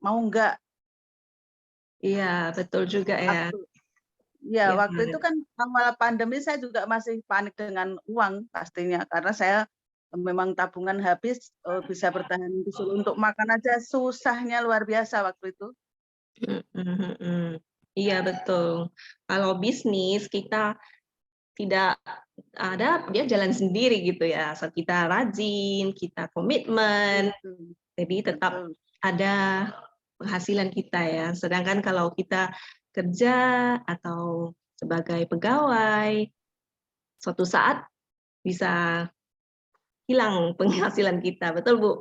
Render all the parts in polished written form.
mau nggak Iya, betul juga ya. waktu ya Iya waktu itu banget. kan awal pandemi saya juga masih panik dengan uang pastinya, karena saya memang tabungan habis, bisa bertahan disuruh untuk makan aja susahnya luar biasa waktu itu. Mhm mhm. Iya betul. Kalau bisnis kita tidak ada, dia jalan sendiri gitu ya, asal kita rajin, kita komitmen, Gitu, jadi tetap betul. ada penghasilan kita ya. Sedangkan kalau kita kerja atau sebagai pegawai, suatu saat bisa hilang penghasilan kita, betul Bu?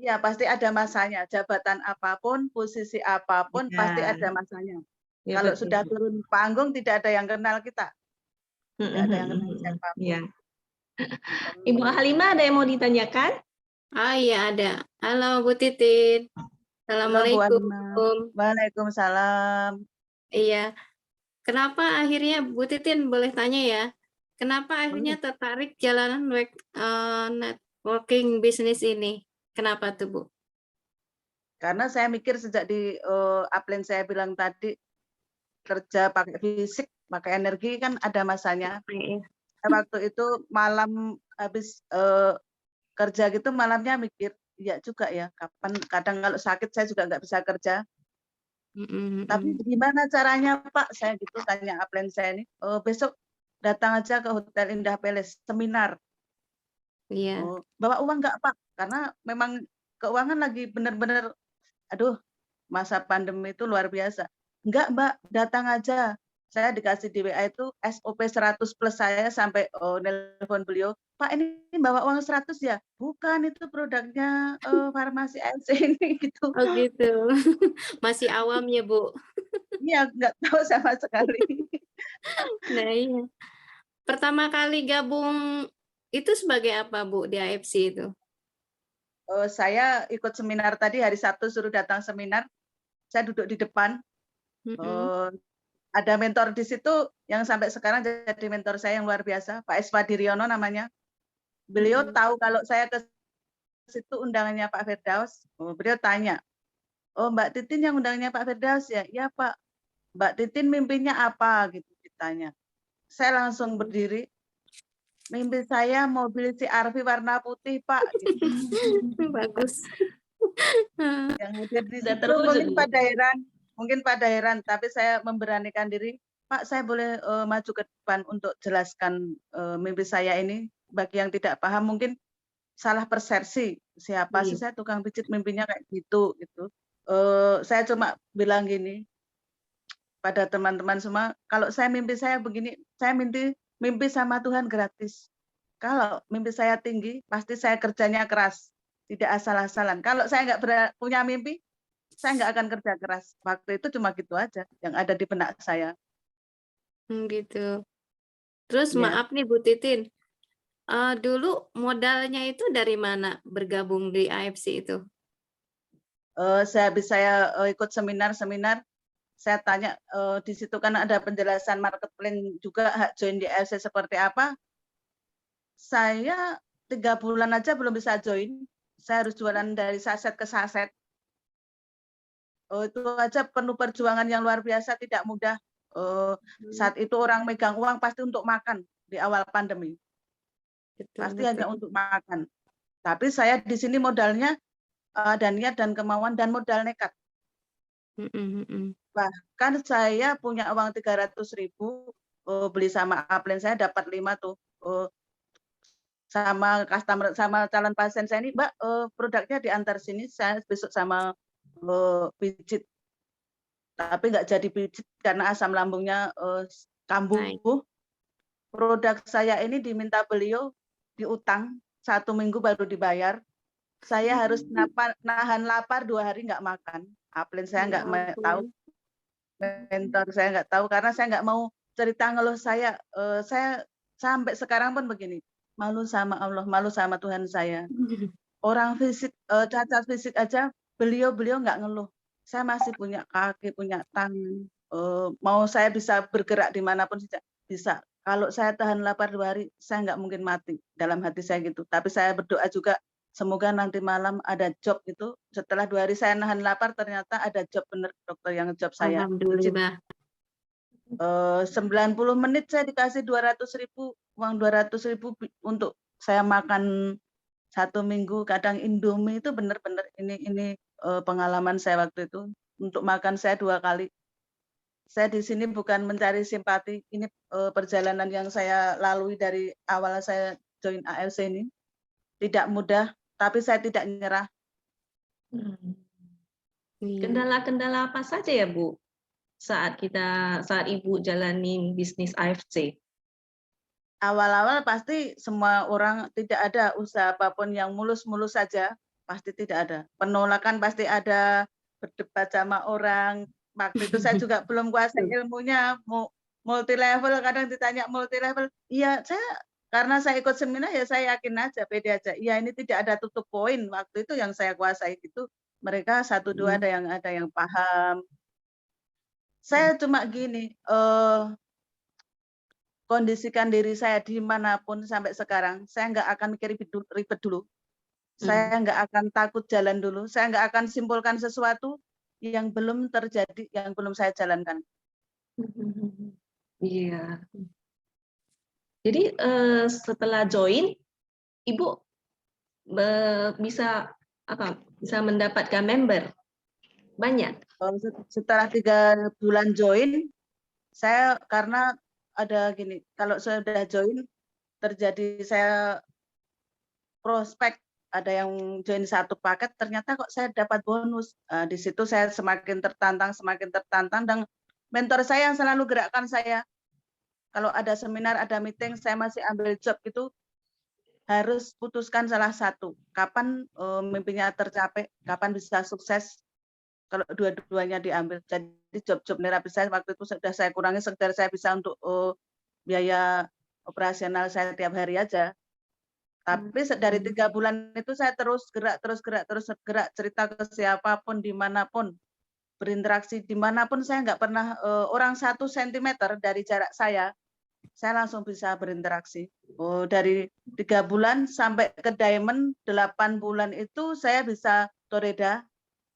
Iya, pasti ada masanya, jabatan apapun, posisi apapun, pasti Iya, ada masanya. iya Kalau betul sudah Bu. turun panggung tidak ada yang kenal kita, Mhm tidak ada yang mhm kenal mhm, iya. siapapun. Ibu Terus Halimah ada yang mau ditanyakan? Oh iya ada. Halo Bu Titin, halo Bu Assalamualaikum. Alima. Waalaikumsalam. Iya, kenapa akhirnya Bu Titin boleh tanya ya, kenapa akhirnya Boleh. tertarik jalanan networking bisnis ini? Kenapa tuh Bu? Karena saya mikir sejak di, upline saya bilang tadi, kerja pakai fisik, pakai energi kan ada masanya. Iya. Waktu itu malam habis, kerja gitu malamnya mikir, iya juga ya, kapan kadang kalau sakit saya juga nggak bisa kerja. Mhm Tapi mhm. gimana caranya Pak? Saya gitu tanya upline saya ini, "Besok datang aja ke Hotel Indah Palace, seminar." Iya. "Oh, bawa uang nggak Pak?" Karena memang keuangan lagi bener-bener, aduh masa pandemi itu luar biasa. "Enggak Mbak, datang aja." Saya dikasih di WA itu SOP 100 plus saya sampai, nelpon beliau, "Pak ini bawa uang 100 ya?" "Bukan, itu produknya, farmasi AMC ini," gitu. Oh gitu. Masih awam ya Bu? Iya, nggak tahu sama sekali. Nah iya. Pertama kali gabung itu sebagai apa Bu di AFC itu? Saya ikut seminar tadi hari Sabtu suruh datang seminar, saya duduk di depan, Mhm. eee, ada mentor di situ yang sampai sekarang jadi mentor saya yang luar biasa, Pak Eswadiryono namanya. Beliau Mhm. tahu kalau saya ke situ undangannya Pak Firdaus, beliau tanya, "Oh Mbak Titin yang undangannya Pak Firdaus ya?" "Iya Pak." "Mbak Titin mimpinya apa?" Gitu ditanya. Saya langsung Mhm. berdiri, "Mimpi saya mobil CR-V warna putih Pak," gitu. Bagus. Heeh. Yang hadir di Sudah situ terwujud Bu? mungkin pada heran, tapi saya memberanikan diri, "Pak, saya boleh, maju ke depan untuk jelaskan, mimpi saya ini bagi yang tidak paham mungkin salah persepsi, siapa sih Iya. saya tukang pijit mimpinya kayak gitu," gitu. Saya cuma bilang gini pada teman-teman semua, "Kalau saya begini, saya mimpi mimpi sama Tuhan gratis. Kalau mimpi saya tinggi, pasti saya kerjanya keras, tidak asal-asalan. Kalau saya nggak punya mimpi, saya nggak akan kerja keras." Waktu itu cuma gitu aja yang ada di benak saya. Gitu. Terus Iya, maaf nih Bu Titin, dulu modalnya itu dari mana bergabung di AFC itu? sehabis saya, ikut seminar-seminar, saya tanya, di situ kan ada penjelasan marketing juga hak join di AFC seperti apa, saya 3 bulan aja belum bisa join, saya harus jualan dari saset ke saset. Itu aja penuh perjuangan yang luar biasa, tidak mudah. Eee, Mmm, saat itu orang megang uang pasti untuk makan di awal pandemi, betul pasti hanya betul. untuk makan. Tapi saya di sini modalnya, ada niat dan kemauan dan modal nekat. Mhm mhm. Bahkan saya punya uang 300.000, beli sama upline saya dapat 5 tuh, sama calon pasien saya ini, "Mbak, produknya diantar sini, saya besok sama, pijit." Tapi nggak jadi pijit karena asam lambungnya, Naik. kambuh. Produk saya ini diminta beliau diutang, 1 minggu baru dibayar. Saya harus nahan lapar 2 hari nggak makan. Upline saya Ya nggak tahu, ampun. mentor saya nggak tahu, karena saya nggak mau cerita ngeluh saya sampai sekarang pun begini, malu sama Allah, malu sama Tuhan saya. Orang fisik, cacat fisik aja beliau nggak ngeluh. Saya masih punya kaki, punya tangan, mau saya bisa bergerak di mana pun bisa. Kalau saya tahan lapar 2 hari, saya nggak mungkin mati, dalam hati saya gitu. Tapi saya berdoa juga, semoga nanti malam ada job itu. Setelah 2 hari saya nahan lapar, ternyata ada job, bener dokter yang job saya. Izin Alhamdulillah. 90 menit saya dikasih 200.000, uang 200.000 untuk saya makan 1 minggu, kadang Indomie. Itu bener-bener ini pengalaman saya waktu itu. Untuk makan saya 2 kali. Saya di sini bukan mencari simpati, ini perjalanan yang saya lalui dari awal saya join ALC ini. Tidak mudah, tapi saya tidak nyerah. Iya. Kendala-kendala apa saja ya Bu saat Ibu jalanin bisnis AFC? Awal-awal pasti semua orang, tidak ada usaha apapun yang mulus-mulus saja, pasti tidak ada. Penolakan pasti ada, berdebat sama orang. Waktu itu saya juga belum kuasai ilmunya, multi level, kadang ditanya multi level. Iya, karena saya ikut seminar ya saya yakin aja, pede aja. Iya, ini tidak ada tutup poin. Waktu itu yang saya kuasai itu mereka 1-2 ada yang paham. Saya cuma gini, kondisikan diri saya dimanapun sampai sekarang, saya nggak akan mikir ribet dulu. Saya nggak akan takut jalan dulu. Saya nggak akan simpulkan sesuatu yang belum terjadi, yang belum saya jalankan. Iya. Jadi setelah join, Ibu bisa mendapatkan member banyak. Setelah 3 bulan join, saya karena ada gini, kalau sudah join terjadi saya prospek, ada yang join 1 paket, ternyata kok saya dapat bonus. Di situ saya semakin tertantang, dan mentor saya yang selalu gerakkan saya. Kalau ada seminar, ada meeting, saya masih ambil job itu, harus putuskan salah satu. Kapan mimpinya tercapai, kapan bisa sukses, kalau dua-duanya diambil. Jadi job-job nerapi saya waktu itu sudah saya kurangi, sekedar saya bisa untuk biaya operasional saya tiap hari aja. Tapi dari 3 bulan itu saya terus gerak, cerita ke siapapun, dimanapun, berinteraksi dimanapun. Saya nggak pernah orang 1 cm dari jarak saya langsung bisa berinteraksi. Dari 3 bulan sampai ke Diamond 8 bulan itu saya bisa Toreda,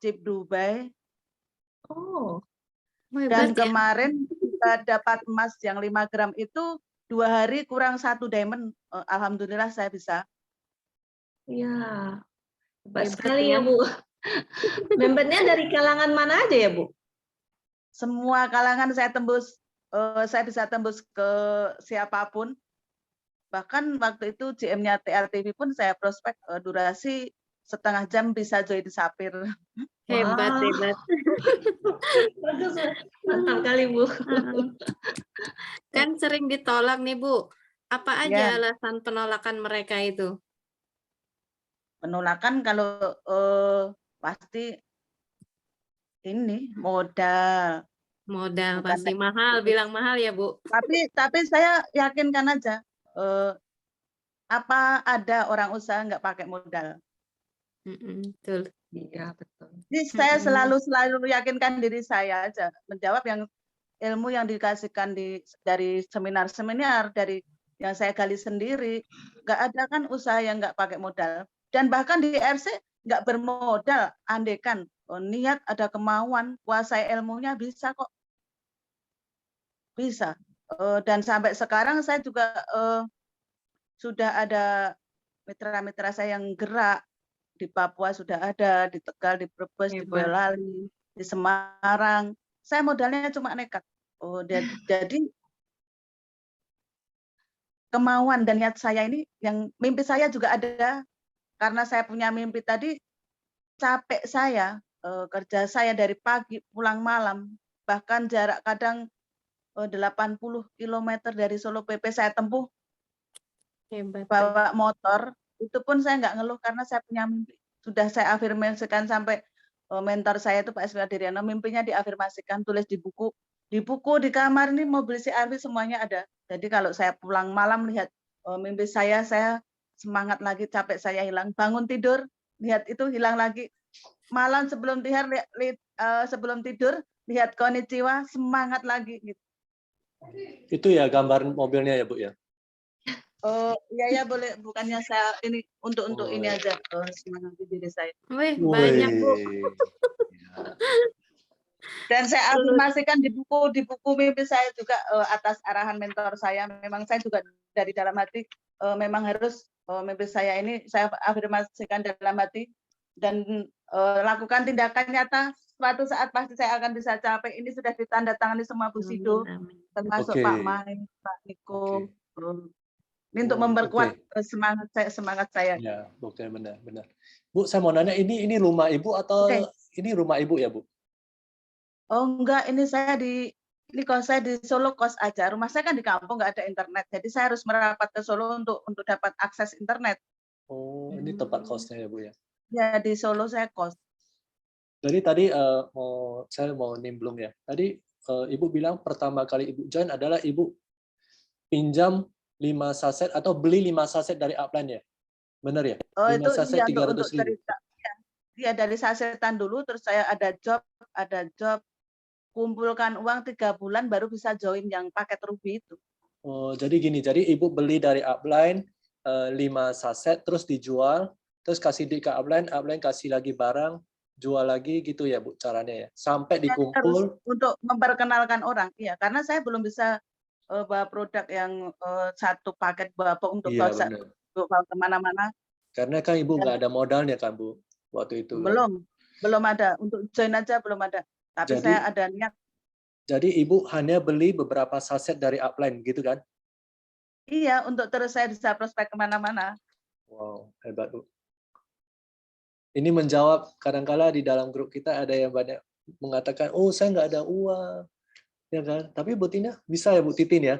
Chip Dubai. Dan kemarin kita dapat emas yang 5 gram itu 2 hari kurang 1 diamond. Alhamdulillah saya bisa. Iya, hebat sekali ya Bu. Membernya dari kalangan mana aja ya Bu? Semua kalangan saya tembus. Saya bisa tembus ke siapapun. Bahkan waktu itu GM-nya TLTV pun saya prospek durasi setengah jam bisa join Sapir. Hebat. Bagus, mantap kali Bu. Kan sering ditolak nih Bu. Apa aja alasan penolakan mereka itu? Penolakan kalau pasti ini modal. Modal pasti mahal, bilang mahal ya Bu. Tapi saya yakinkan aja, apa ada orang usaha nggak pakai modal? Betul. Iya betul. Jadi saya selalu yakinkan diri saya aja, menjawab yang ilmu yang dikasihkan dari seminar-seminar, dari yang saya gali sendiri. Nggak ada kan usaha yang nggak pakai modal. Dan bahkan di RC nggak bermodal, andekan niat, ada kemauan, kuasai ilmunya, bisa kok. Bisa. Dan sampai sekarang saya juga sudah ada mitra-mitra saya yang gerak. Di Papua sudah ada, di Tegal, di Brebes, di Boyolali, di Semarang. Saya modalnya cuma nekat. Jadi kemauan dan niat saya ini, yang mimpi saya juga ada. Karena saya punya mimpi tadi, capek saya, kerja saya dari pagi pulang malam, bahkan jarak kadang 80 km dari Solo PP saya tempuh. Hebat. Bawa motor, itu pun saya nggak ngeluh karena saya punya mimpi. Sudah saya afirmasikan sampai mentor saya itu Pak Eswila Diriano, mimpinya diafirmasikan, tulis di buku, di kamar ini, mobil CRV semuanya ada. Jadi kalau saya pulang malam lihat mimpi saya semangat lagi, capek saya hilang. Bangun tidur, lihat itu hilang lagi. Malam sebelum tidur, lihat konnichiwa, semangat lagi. Gitu. Itu ya gambar mobilnya ya Bu ya? Iya ya boleh, bukannya saya ini untuk ini Oh, aja, semangati diri saya. Wih, banyak Bu. wih. Ya. Dan saya Terus, afirmasikan di buku mimpi saya juga, atas arahan mentor saya. Memang saya juga dari dalam hati, memang harus, mimpi saya ini saya afirmasikan dalam hati dan, lakukan tindakan nyata. Suatu saat pasti saya akan bisa capai. Ini sudah ditandatangani semua amin, Busido, amin. termasuk Oke, Pak Mai, Pak Niko. oke. Ini untuk Oh, memperkuat, oke. semangat saya. Ya, oke, benar. Bu, saya mau nanya, ini rumah Ibu Oke. atau ini rumah Ibu ya, Bu? Oh enggak, ini kos saya di Solo kos aja. Rumah saya kan di kampung, nggak ada internet. Jadi saya harus merapat ke Solo untuk dapat akses internet. Oh, ini tempat kosnya ya, Bu ya. Ya di Solo saya kos. Jadi tadi saya mau nimblung ya. Tadi Ibu bilang pertama kali Ibu join adalah Ibu pinjam 5 saset atau beli 5 saset dari upline ya? Benar ya? Oh 5 itu saset iya untuk 300.000. cerita. Iya, iya dari sasetan dulu, terus saya ada job, kumpulkan uang 3 bulan baru bisa join yang paket Ruby itu. Oh, jadi gini, jadi Ibu beli dari upline 5 saset terus dijual, terus kasih di ke upline, upline kasih lagi barang, jual lagi gitu ya, Bu, caranya ya. Sampai Saya harus dikumpul. untuk memperkenalkan orang, iya karena saya belum bisa, bawa produk yang, satu paket bawa untuk Iya, benar. bawa kemana-mana. Karena kan Ibu nggak ada modalnya kan, Bu, waktu itu kan. Belum ada, untuk join aja belum ada. Tapi saya Jadi ada niat. jadi Ibu hanya beli beberapa saset dari upline gitu kan? Iya, untuk terus saya bisa prospek kemana-mana. Wow, hebat, Bu. Ini menjawab kadang-kala di dalam grup kita ada yang banyak mengatakan, oh saya nggak ada uang, ya kan? Tapi Bu Tina bisa ya Bu Titin ya?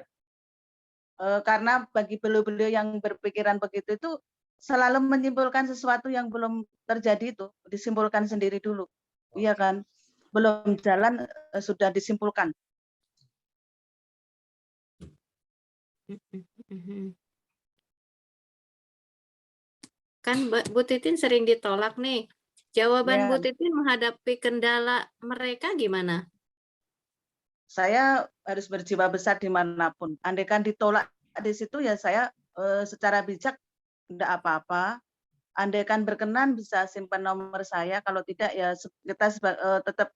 Karena bagi beliau-beliau yang berpikiran begitu itu selalu menyimpulkan sesuatu yang belum terjadi itu, disimpulkan sendiri dulu. Iya kan? Belum jalan, sudah disimpulkan. Kan Bu Titin sering ditolak nih. Jawaban Bu Ya, Titin menghadapi kendala mereka gimana? saya harus berjiwa besar dimanapun. Andaikan ditolak di situ ya saya secara bijak tidak apa-apa. Andaikan berkenan bisa simpan nomor saya. Kalau tidak ya kita tetap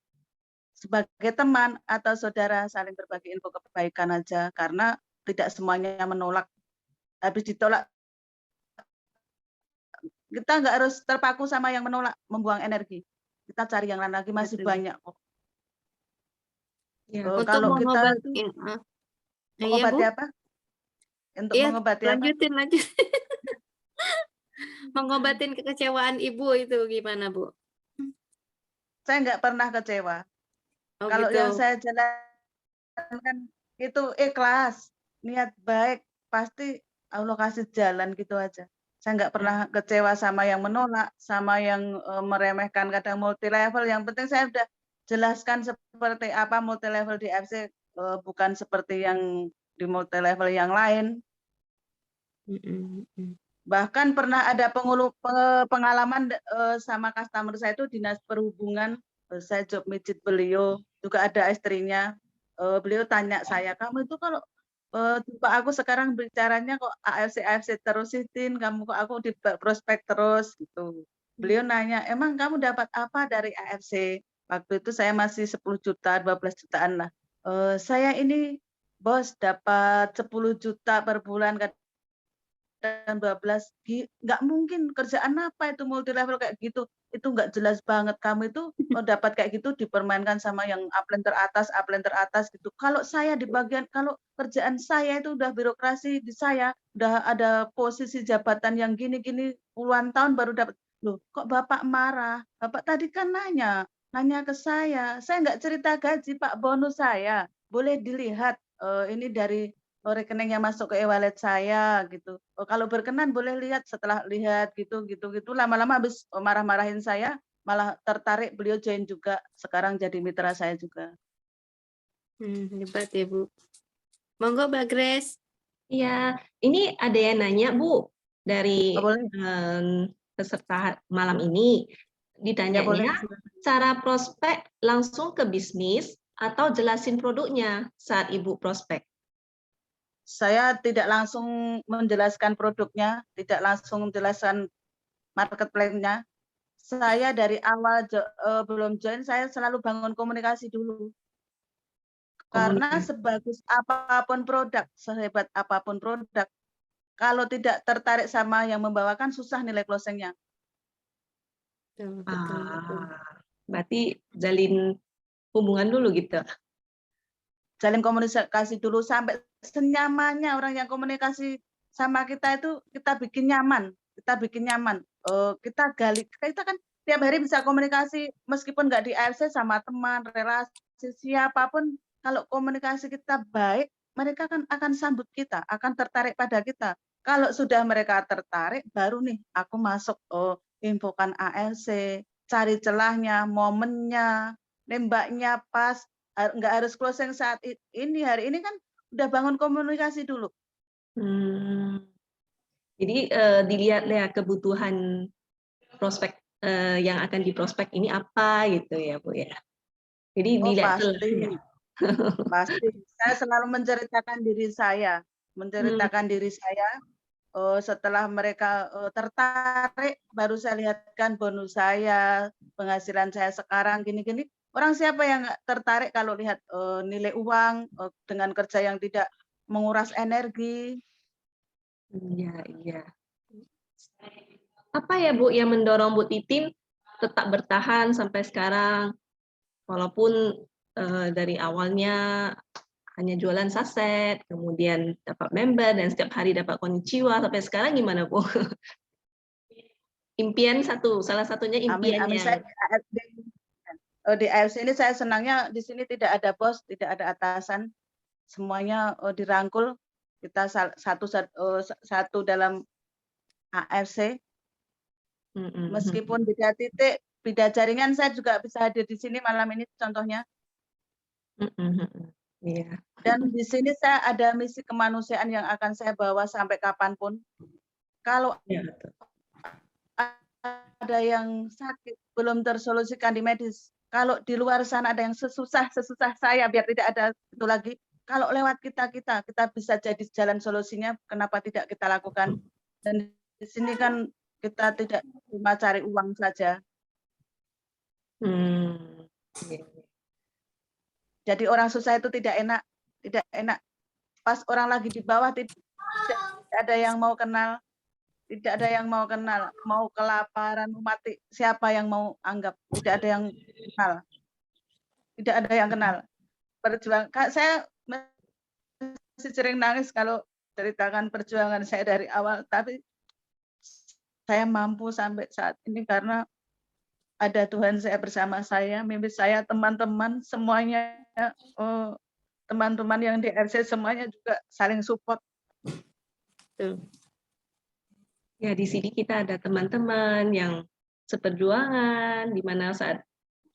sebagai teman atau saudara saling berbagi info kebaikan aja. Karena tidak semuanya menolak. Habis ditolak kita nggak harus terpaku sama yang menolak, membuang energi. Kita cari yang lain lagi, masih Betul. banyak kok. Ya. Untuk Kalau kita itu iya Bu. mengobati apa? Untuk Iya, mengobati apa? lanjutin. Mengobatin kekecewaan Ibu itu gimana, Bu? Saya nggak pernah kecewa. Oh Kalau gitu. yang saya jalankan itu ikhlas, niat baik, pasti Allah kasih jalan gitu aja. Saya nggak pernah kecewa sama yang menolak, sama yang meremehkan kadang multi level. Yang penting saya udah jelaskan seperti apa multi level di FC, bukan seperti yang di multi level yang lain. Bahkan pernah ada pengalaman sama customer saya itu dinas perhubungan, saya job mijit beliau, juga ada istrinya. Beliau tanya saya, kamu itu kalau kok aku sekarang bicaranya kok AFC terus sih, Tin, kamu kok aku di prospek terus gitu. Beliau nanya, emang kamu dapat apa dari AFC? Waktu itu saya masih 10 juta, 12 jutaan lah. Saya ini bos dapat 10 juta per bulan, dan 12 nggak mungkin, kerjaan apa itu multi level kayak gitu, itu nggak jelas banget, kamu itu dapat kayak gitu dipermainkan sama yang upline teratas gitu. Kalau saya di bagian, kalau kerjaan saya itu udah birokrasi di saya, udah ada posisi jabatan yang gini-gini puluhan tahun baru dapat. Loh kok Bapak marah? Bapak tadi kan nanya ke saya nggak cerita gaji Pak, bonus saya boleh dilihat, ini dari rekening yang masuk ke e-wallet saya gitu. Kalau berkenan boleh lihat, setelah lihat gitu lama-lama habis marah-marahin saya, malah tertarik beliau join juga. Sekarang jadi mitra saya juga. Hebat ya, Bu. Monggo Mbak Grace. Iya, ini ada yang nanya Bu dari Boleh? peserta malam ini. Ya boleh. Ditanyanya cara prospek langsung ke bisnis atau jelasin produknya saat Ibu prospek? saya tidak langsung menjelaskan produknya, tidak langsung menjelaskan marketplace-nya. Saya dari awal belum join, saya selalu bangun komunikasi dulu. Karena Komunikasi. sebagus apapun produk, sehebat apapun produk, kalau tidak tertarik sama yang membawakan, susah nilai closing-nya. Betul. Berarti jalin hubungan dulu gitu. Jalin komunikasi dulu sampai senyamannya orang yang komunikasi sama kita itu kita bikin nyaman. Kita gali, kita kan tiap hari bisa komunikasi meskipun nggak di AFC sama teman, relasi siapapun. Kalau komunikasi kita baik, mereka kan akan sambut kita, akan tertarik pada kita. Kalau sudah mereka tertarik, baru nih aku masuk infokan AFC, cari celahnya, momennya, nembaknya pas. Nggak harus closing saat ini, hari ini kan udah bangun komunikasi dulu. Jadi dilihat ya kebutuhan prospek yang akan diprospek ini apa gitu ya Bu ya. Jadi dilihat Pasti. Pasti. Saya selalu menceritakan diri saya, setelah mereka tertarik, baru saya lihatkan bonus saya, penghasilan saya sekarang gini-gini. Orang siapa yang nggak tertarik kalau lihat nilai uang dengan kerja yang tidak menguras energi? Iya. Apa ya Bu yang mendorong Bu Titin tetap bertahan sampai sekarang, walaupun dari awalnya hanya jualan saset, kemudian dapat member dan setiap hari dapat konnichiwa, sampai sekarang gimana Bu? Impian salah satunya Amin. impiannya. Saya di AFC ini saya senangnya di sini tidak ada bos, tidak ada atasan, semuanya dirangkul. Kita satu dalam AFC. Meskipun beda titik, beda jaringan, saya juga bisa hadir di sini malam ini contohnya. Iya. Dan di sini saya ada misi kemanusiaan yang akan saya bawa sampai kapanpun. Kalau ada yang sakit belum tersolusikan di medis, kalau di luar sana ada yang sesusah saya, biar tidak ada itu lagi. Kalau lewat kita bisa jadi jalan solusinya. Kenapa tidak kita lakukan? Dan di sini kan kita tidak cuma cari uang saja. Jadi orang susah itu tidak enak. Pas orang lagi di bawah tidak ada yang mau kenal. Mau kelaparan, mati, siapa yang mau anggap? Tidak ada yang kenal. Perjuangan saya masih sering nangis kalau ceritakan perjuangan saya dari awal, tapi saya mampu sampai saat ini karena ada Tuhan saya bersama saya, mimpi saya, teman-teman semuanya, teman-teman yang di RC semuanya juga saling support. Ya, di sini kita ada teman-teman yang seperjuangan, di mana saat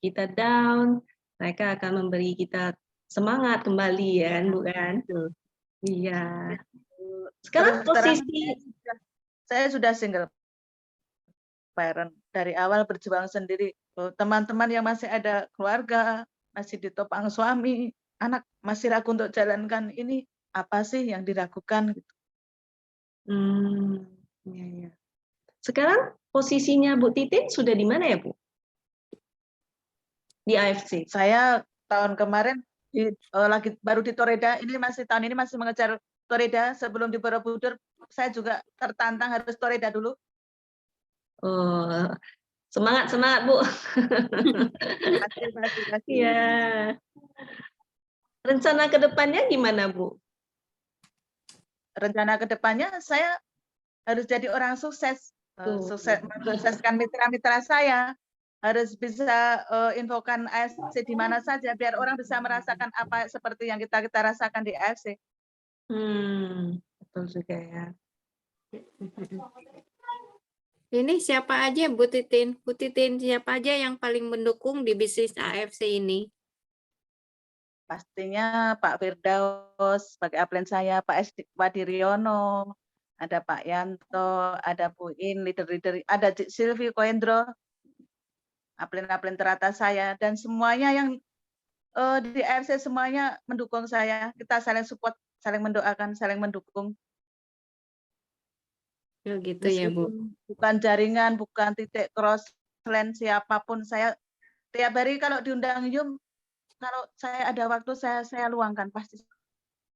kita down, mereka akan memberi kita semangat kembali ya, bukan? Iya. Sekarang posisi saya sudah single parent, dari awal berjuang sendiri. Teman-teman yang masih ada keluarga, masih ditopang suami, anak masih ragu untuk jalankan, ini apa sih yang diragukan? Gitu. Ya. Sekarang posisinya Bu Titin sudah di mana ya Bu? Di AFC. Saya tahun kemarin lagi baru di Toreda, tahun ini masih mengejar Toreda. Sebelum di Borobudur, saya juga tertantang harus Toreda dulu. Semangat Bu. Iya. Rencana ke depannya gimana Bu? Rencana ke depannya saya harus jadi orang sukses, mensukseskan mitra-mitra saya, harus bisa infokan AFC di mana saja biar orang bisa merasakan apa seperti yang kita rasakan di AFC. Betul juga ya. Ini siapa aja Bu Titin? Bu Titin siapa aja yang paling mendukung di bisnis AFC ini? Pastinya Pak Firdaus sebagai upline saya, Pak Wadiriono, ada Pak Yanto, ada Bu In, leader-leader, ada Silvi Koendro, upline teratas saya, dan semuanya yang di AFC semuanya mendukung saya. Kita saling support saling mendoakan, saling mendukung. Oh, gitu ya, Bu. Meskipun bukan jaringan, bukan titik crossland siapapun, saya tiap hari kalau diundang Yum, kalau saya ada waktu saya luangkan pasti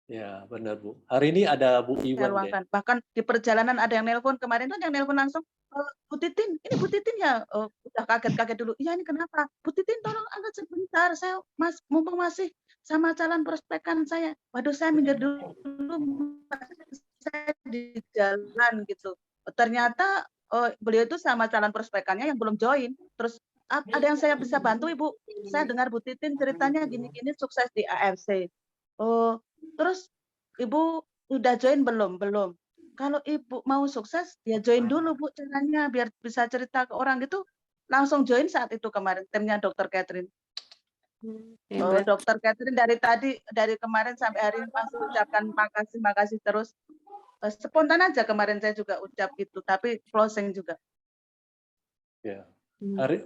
Ya, benar Bu. Hari ini ada Bu saya Iwan deh. luangkan. Bahkan di perjalanan ada yang nelpon kemarin tuh yang nelpon langsung, Bu Titin, ini Bu Titin ya? Udah kaget-kaget dulu. Iya ini kenapa? Bu Titin tolong angkat sebentar, saya mumpung masih sama calon prospekan saya. Waduh saya minggir dulu, saya di jalan gitu. Ternyata beliau itu sama calon prospekannya yang belum join. Terus ada yang saya bisa bantu Ibu? Saya dengar Bu Titin ceritanya gini-gini sukses di AFC. Oh, terus Ibu udah join belum? Belum. Kalau Ibu mau sukses, ya join dulu Bu caranya biar bisa cerita ke orang gitu. Langsung join saat itu kemarin timnya Dr. Catherine. Hebat. Dr. Catherine dari kemarin sampai hari ini masih ucapkan makasih terus. Spontan aja kemarin saya juga ucap gitu, tapi closing juga. Ya.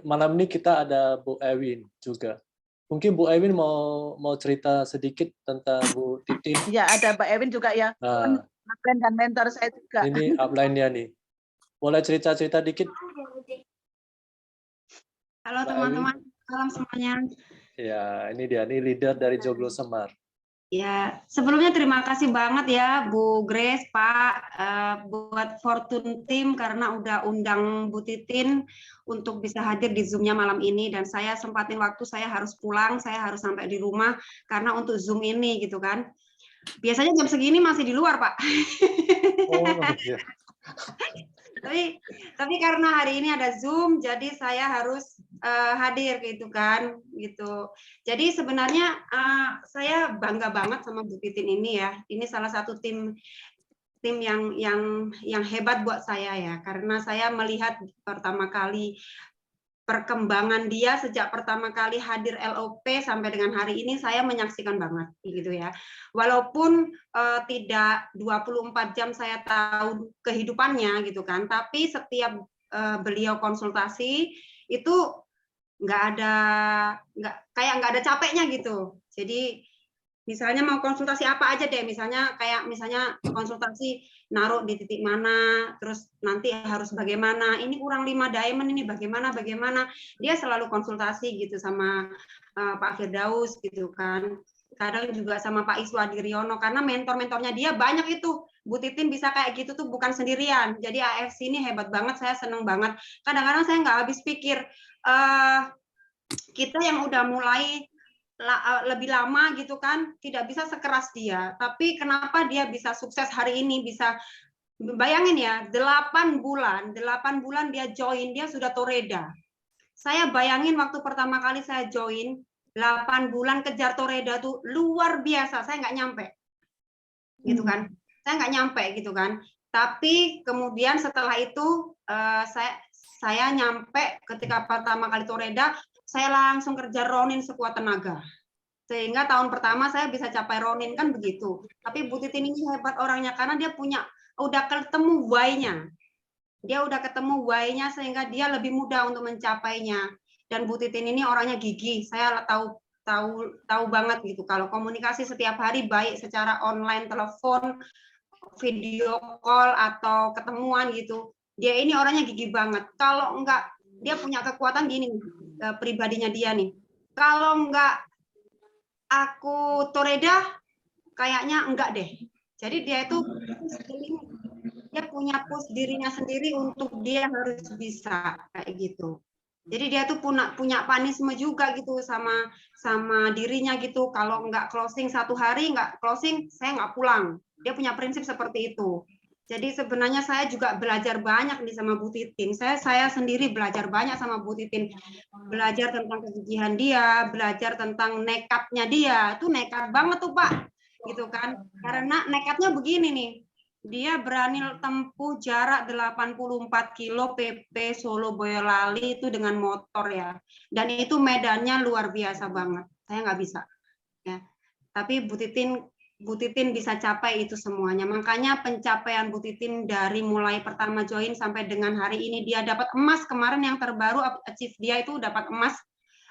Malam ini kita ada Bu Ewin juga. Mungkin Bu Ewin mau cerita sedikit tentang Bu Titin. Iya, ada Mbak Ewin juga ya. Nah, Friend dan mentor saya juga. ini upline-nya nih. Boleh cerita-cerita dikit? Halo Mbak teman-teman, salam semuanya. Ya, ini dia, ini leader dari Joglo Semar. Ya, sebelumnya terima kasih banget ya Bu Grace, Pak, buat Fortune Team karena udah undang Bu Titin untuk bisa hadir di Zoom-nya malam ini, dan saya sempatin waktu, saya harus pulang, saya harus sampai di rumah karena untuk Zoom ini gitu kan. Biasanya jam segini masih di luar, Pak. Oh, iya. Tapi karena hari ini ada Zoom, jadi saya harus hadir gitu kan, gitu. Jadi sebenarnya saya bangga banget sama Bu Titin ini ya. Ini salah satu tim yang hebat buat saya ya, karena saya melihat pertama kali perkembangan dia sejak pertama kali hadir LOP sampai dengan hari ini, saya menyaksikan banget gitu ya. Walaupun tidak 24 jam saya tahu kehidupannya gitu kan, tapi setiap beliau konsultasi itu nggak ada capeknya gitu. Jadi misalnya mau konsultasi apa aja deh, misalnya konsultasi naruh di titik mana, terus nanti harus bagaimana, ini kurang 5 diamond, ini bagaimana, dia selalu konsultasi gitu sama Pak Firdaus gitu kan, kadang juga sama Pak Iswadi Riono, karena mentor-mentornya dia banyak itu. Bu Titin bisa kayak gitu tuh bukan sendirian, jadi AFC ini hebat banget, saya seneng banget. Kadang-kadang saya nggak habis pikir, kita yang udah mulai lebih lama gitu kan, tidak bisa sekeras dia, tapi kenapa dia bisa sukses hari ini, bisa bayangin ya, 8 bulan dia join, dia sudah toreda. Saya bayangin waktu pertama kali saya join 8 bulan kejar toreda tuh luar biasa, saya nggak nyampe gitu kan, tapi kemudian setelah itu saya nyampe. Ketika pertama kali toreda, saya langsung kerja Ronin sekuat tenaga. Sehingga tahun pertama saya bisa capai Ronin kan begitu. Tapi Bu Titin ini hebat orangnya karena dia udah ketemu why-nya. Dia udah ketemu why-nya sehingga dia lebih mudah untuk mencapainya. Dan Bu Titin ini orangnya gigih. Saya tahu banget gitu. Kalau komunikasi setiap hari baik secara online, telepon, video call atau ketemuan gitu. Dia ini orangnya gigih banget. Kalau enggak, dia punya kekuatan gini, pribadinya dia nih. Kalau enggak aku toreda, kayaknya enggak deh. Jadi dia itu punya push dirinya sendiri untuk dia harus bisa kayak gitu. Jadi dia tuh punya panisme juga gitu sama dirinya gitu. Kalau enggak closing 1 hari, enggak closing, saya enggak pulang. Dia punya prinsip seperti itu. Jadi sebenarnya saya juga belajar banyak nih sama Bu Titin. Saya sendiri belajar banyak sama Bu Titin. Belajar tentang kegigihan dia, belajar tentang nekatnya dia. Itu nekat banget tuh, Pak. Gitu kan. Karena nekatnya begini nih. Dia berani tempuh jarak 84 kilo PP Solo Boyolali itu dengan motor ya. Dan itu medannya luar biasa banget. Saya nggak bisa. Ya. Tapi Bu Titin bisa capai itu semuanya. Makanya pencapaian Bu Titin dari mulai pertama join sampai dengan hari ini dia dapat emas. Kemarin yang terbaru achieve dia itu dapat emas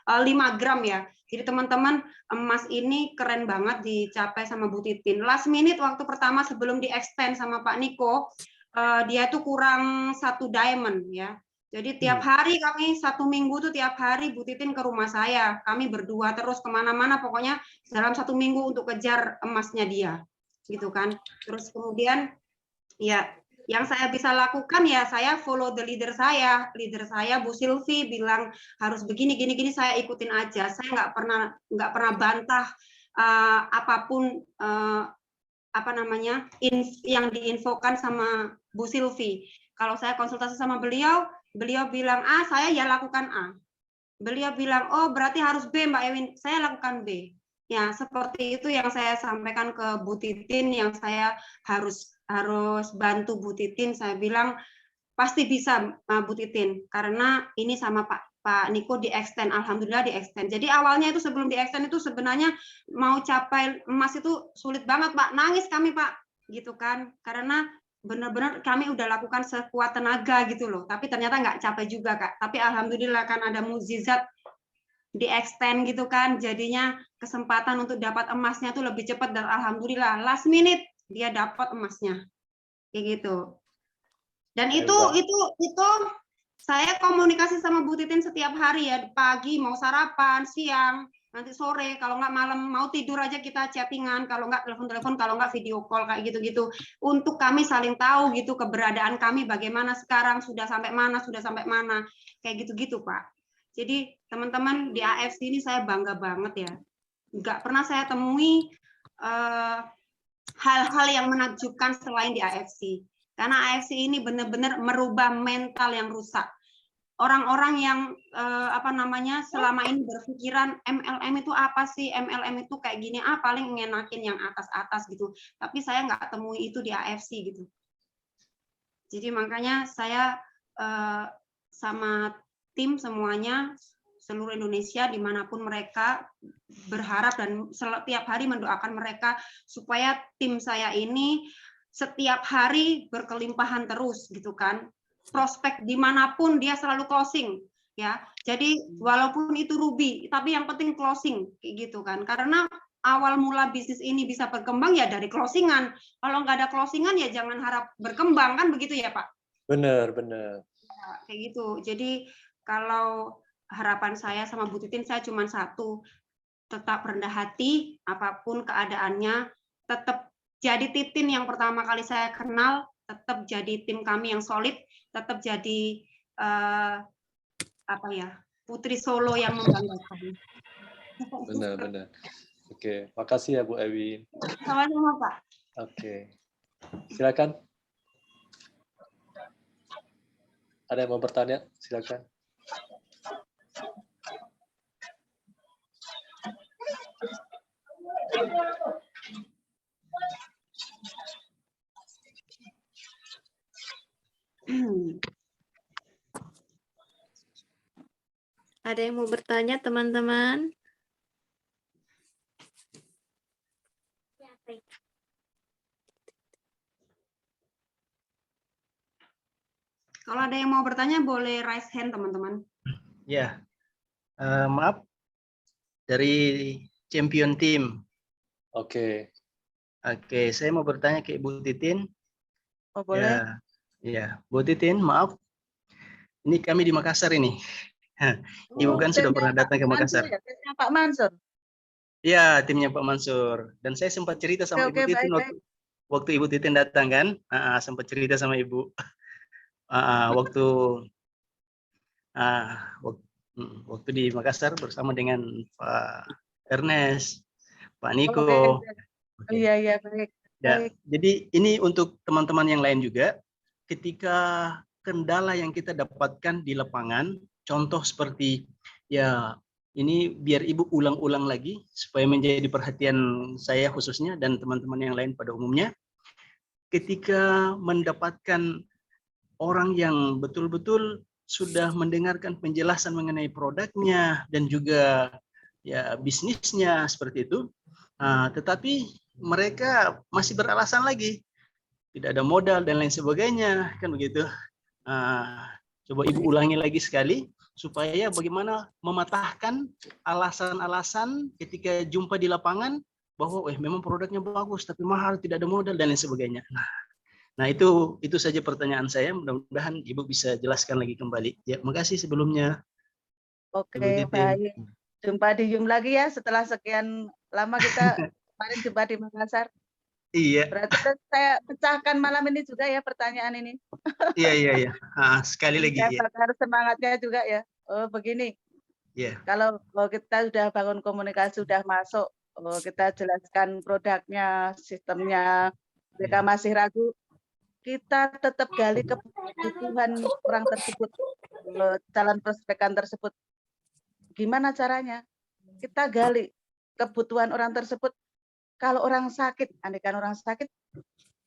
5 gram ya. Jadi teman-teman, emas ini keren banget dicapai sama Bu Titin. Last minute waktu pertama sebelum di-extend sama Pak Niko, dia tuh kurang 1 diamond ya. Jadi tiap hari kami 1 minggu tuh tiap hari Bu Titin ke rumah saya. Kami berdua terus kemana-mana, pokoknya dalam 1 minggu untuk kejar emasnya dia, gitu kan. Terus kemudian ya yang saya bisa lakukan ya saya follow the leader saya Bu Silvi bilang harus begini gini saya ikutin aja. Saya nggak pernah bantah apapun apa namanya yang diinfokan sama Bu Silvi. Kalau saya konsultasi sama beliau bilang A, saya ya lakukan A. Beliau bilang oh berarti harus B Mbak Ewin, saya lakukan B. Ya seperti itu yang saya sampaikan ke Bu Titin, yang saya harus bantu Bu Titin. Saya bilang pasti bisa Bu Titin, karena ini sama Pak Niko di-extend, alhamdulillah di-extend. Jadi awalnya itu sebelum di-extend itu sebenarnya mau capai emas itu sulit banget Pak, nangis kami Pak, gitu kan, karena benar-benar kami udah lakukan sekuat tenaga gitu loh, tapi ternyata nggak capai juga Kak. Tapi alhamdulillah kan ada mukjizat di-extend gitu kan, jadinya kesempatan untuk dapat emasnya tuh lebih cepat, dan alhamdulillah last minute dia dapat emasnya kayak gitu. Dan itu saya komunikasi sama Bu Titin setiap hari ya, pagi mau sarapan, siang, nanti sore, kalau nggak malam mau tidur aja kita chattingan, kalau nggak telepon, kalau nggak video call kayak gitu-gitu, untuk kami saling tahu gitu keberadaan kami bagaimana sekarang, sudah sampai mana, kayak gitu-gitu Pak. Jadi teman-teman di AFC ini saya bangga banget ya, nggak pernah saya temui hal-hal yang menakjubkan selain di AFC. Karena AFC ini benar-benar merubah mental yang rusak. Orang-orang yang selama ini berpikiran MLM itu apa sih? MLM itu kayak gini, paling ngenakin yang atas-atas gitu. Tapi saya nggak temui itu di AFC gitu. Jadi makanya saya sama tim semuanya, seluruh Indonesia dimanapun mereka, berharap dan setiap hari mendoakan mereka supaya tim saya ini setiap hari berkelimpahan terus gitu kan, prospek dimanapun dia selalu closing ya. Jadi walaupun itu rugi tapi yang penting closing kayak gitu kan, karena awal mula bisnis ini bisa berkembang ya dari closingan. Kalau nggak ada closingan ya jangan harap berkembang, kan begitu ya Pak? Benar ya, kayak gitu. Jadi kalau harapan saya sama Bu Titin, saya cuma satu, tetap rendah hati apapun keadaannya, tetap jadi Titin yang pertama kali saya kenal, tetap jadi tim kami yang solid, tetap jadi putri Solo yang membanggakan. Benar. Oke, makasih ya Bu Ewin. Sama-sama Pak. Oke, silakan. Ada yang mau bertanya? Silakan. Ada yang mau bertanya, teman-teman? Kalau ada yang mau bertanya, boleh raise hand, teman-teman. Ya, maaf, dari Champion Team. Oke, saya mau bertanya ke Ibu Titin. Oh, boleh. Ya, Bu Titin, maaf. Ini kami di Makassar ini. Ibu kan sudah pernah datang ke Makassar. Timnya Pak Mansur. Ya, timnya Pak Mansur. Dan saya sempat cerita sama Ibu Titin waktu Ibu Titin datang kan. Sempat cerita sama Ibu. Waktu di Makassar bersama dengan Pak Ernest, Pak Niko. Iya, baik. Ya, jadi ini untuk teman-teman yang lain juga, ketika kendala yang kita dapatkan di lapangan, contoh seperti ya ini biar Ibu ulang-ulang lagi supaya menjadi perhatian saya khususnya dan teman-teman yang lain pada umumnya, ketika mendapatkan orang yang betul-betul sudah mendengarkan penjelasan mengenai produknya dan juga ya bisnisnya seperti itu, tetapi mereka masih beralasan lagi tidak ada modal dan lain sebagainya, kan begitu. Coba Ibu ulangi lagi sekali supaya bagaimana mematahkan alasan-alasan ketika jumpa di lapangan bahwa memang produknya bagus tapi mahal, tidak ada modal dan lain sebagainya. Nah itu saja pertanyaan saya. Mudah-mudahan Ibu bisa jelaskan lagi kembali. Ya, makasih sebelumnya. Oke, baik. Jumpa di Zoom lagi ya setelah sekian lama kita kemarin jumpa di Makassar. Iya. Berarti saya pecahkan malam ini juga ya pertanyaan ini. Iya. Sekali lagi. Saya harus semangatnya juga ya. Oh begini. Iya. Kalau kita sudah bangun komunikasi, sudah masuk, kita jelaskan produknya, sistemnya, mereka masih ragu, kita tetap gali kebutuhan orang tersebut, calon prospekan tersebut. Gimana caranya? Kita gali kebutuhan orang tersebut. Kalau orang sakit, andaikan orang sakit,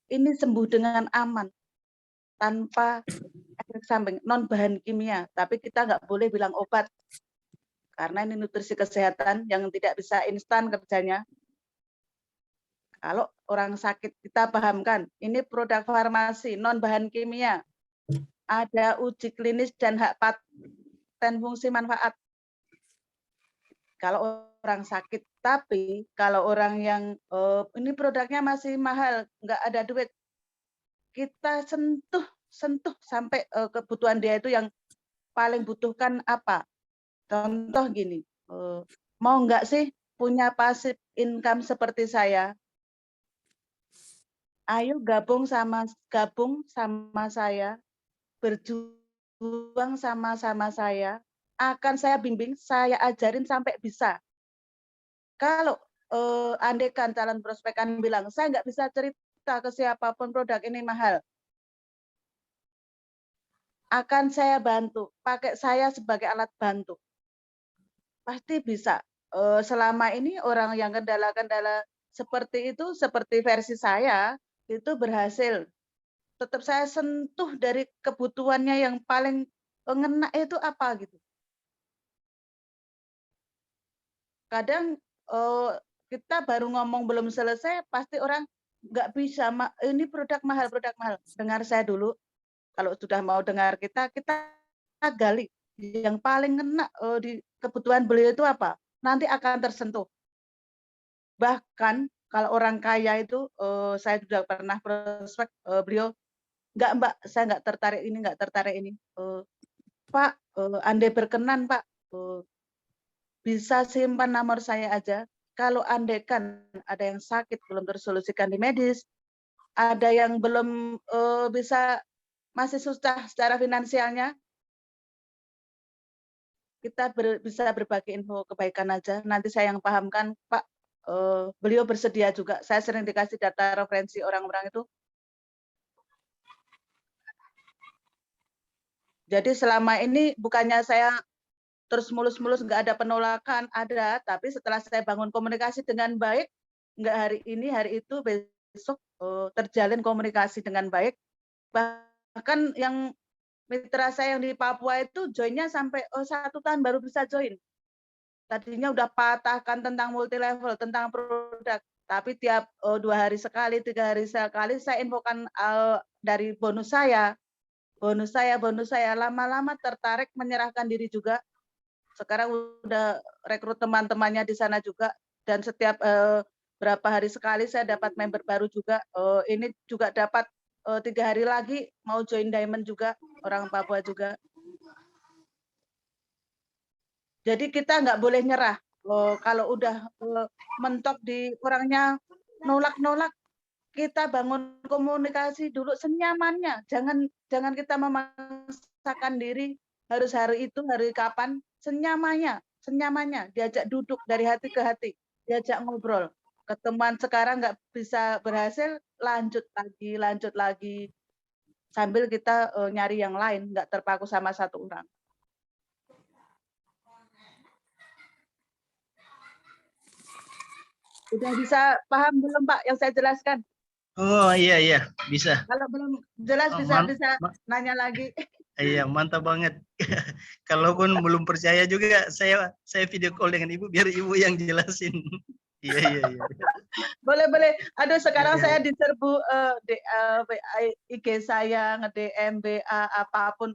ini sembuh dengan aman, tanpa efek samping, non bahan kimia. Tapi kita nggak boleh bilang obat, karena ini nutrisi kesehatan yang tidak bisa instan kerjanya. Kalau orang sakit, kita pahamkan, ini produk farmasi, non bahan kimia, ada uji klinis dan hak paten fungsi manfaat. Kalau orang sakit, tapi kalau orang yang ini produknya masih mahal, nggak ada duit, kita sentuh sampai kebutuhan dia itu yang paling butuhkan apa. Contoh gini, mau nggak sih punya passive income seperti saya? Ayo gabung sama saya, berjuang sama-sama saya, akan saya bimbing, saya ajarin sampai bisa. Kalau andaikan calon prospekan bilang, saya nggak bisa cerita ke siapapun produk ini mahal, akan saya bantu, pakai saya sebagai alat bantu. Pasti bisa. Selama ini orang yang kendala-kendala seperti itu, seperti versi saya, itu berhasil. Tetap saya sentuh dari kebutuhannya yang paling ngena itu apa gitu. Kadang kita baru ngomong belum selesai, pasti orang nggak bisa, ini produk mahal. Dengar saya dulu, kalau sudah mau dengar kita gali yang paling ngena di kebutuhan beliau itu apa, nanti akan tersentuh. Bahkan kalau orang kaya itu, saya sudah pernah prospek, beliau, "Enggak Mbak, saya nggak tertarik ini. Pak, andai berkenan Pak, bisa simpan nomor saya aja. Kalau andaikan ada yang sakit belum tersolusikan di medis, ada yang belum bisa, masih susah secara finansialnya, kita bisa berbagi info kebaikan aja. Nanti saya yang pahamkan, Pak." Beliau bersedia juga. Saya sering dikasih data referensi orang-orang itu. Jadi selama ini bukannya saya terus mulus-mulus nggak ada penolakan, ada, tapi setelah saya bangun komunikasi dengan baik, nggak hari ini, hari itu, besok terjalin komunikasi dengan baik. Bahkan yang mitra saya yang di Papua itu joinnya sampai 1 tahun baru bisa join. Tadinya udah patahkan tentang multi level, tentang produk, tapi tiap 2 hari sekali, 3 hari sekali saya infokan dari bonus saya, lama-lama tertarik menyerahkan diri juga. Sekarang udah rekrut teman-temannya di sana juga, dan setiap berapa hari sekali saya dapat member baru juga. Ini juga dapat 3 hari lagi mau join Diamond juga, orang Papua juga. Jadi kita nggak boleh nyerah. Kalau udah mentok di orangnya nolak, kita bangun komunikasi dulu senyamannya. Jangan kita memaksakan diri harus hari itu, hari kapan, senyamannya. Diajak duduk dari hati ke hati, diajak ngobrol. Ketemuan sekarang nggak bisa berhasil, lanjut lagi. Sambil kita nyari yang lain, nggak terpaku sama satu orang. Udah bisa paham belum Pak yang saya jelaskan? Oh iya bisa. Kalau belum jelas bisa nanya lagi. Iya mantap banget. Kalaupun belum percaya juga saya video call dengan Ibu biar Ibu yang jelasin. Iya. Boleh. Aduh sekarang saya diserbu IG saya, nge-DM, WA, apapun.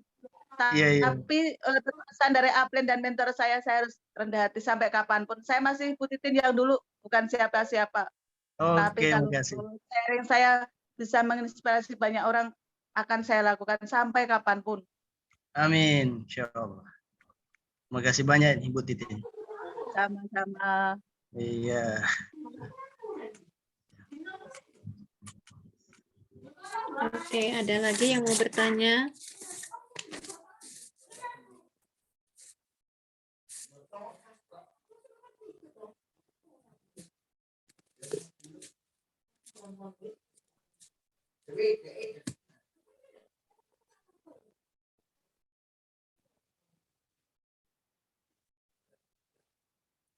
Iya, iya. Tapi pesan dari upline dan mentor saya harus rendah hati sampai kapanpun. Saya masih Bu Titin yang dulu, bukan siapa-siapa. Tapi Oke, kalau makasih. sharing saya bisa menginspirasi banyak orang, akan saya lakukan sampai kapanpun. Amin, insya Allah. Makasih banyak Ibu Titin. Sama-sama. Iya. Oke, ada lagi yang mau bertanya?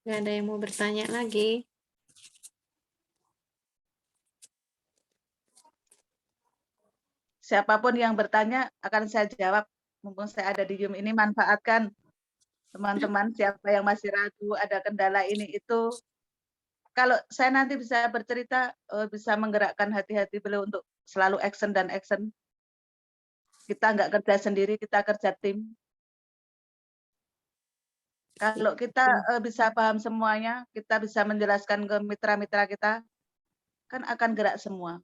Nggak ada yang mau bertanya lagi. Siapapun yang bertanya akan saya jawab. Mumpung saya ada di Zoom ini, manfaatkan teman-teman siapa yang masih ragu, ada kendala ini itu. Kalau saya nanti bisa bercerita, bisa menggerakkan hati-hati beliau untuk selalu action dan action. Kita nggak kerja sendiri, kita kerja tim. Kalau kita bisa paham semuanya, kita bisa menjelaskan ke mitra-mitra kita, kan akan gerak semua.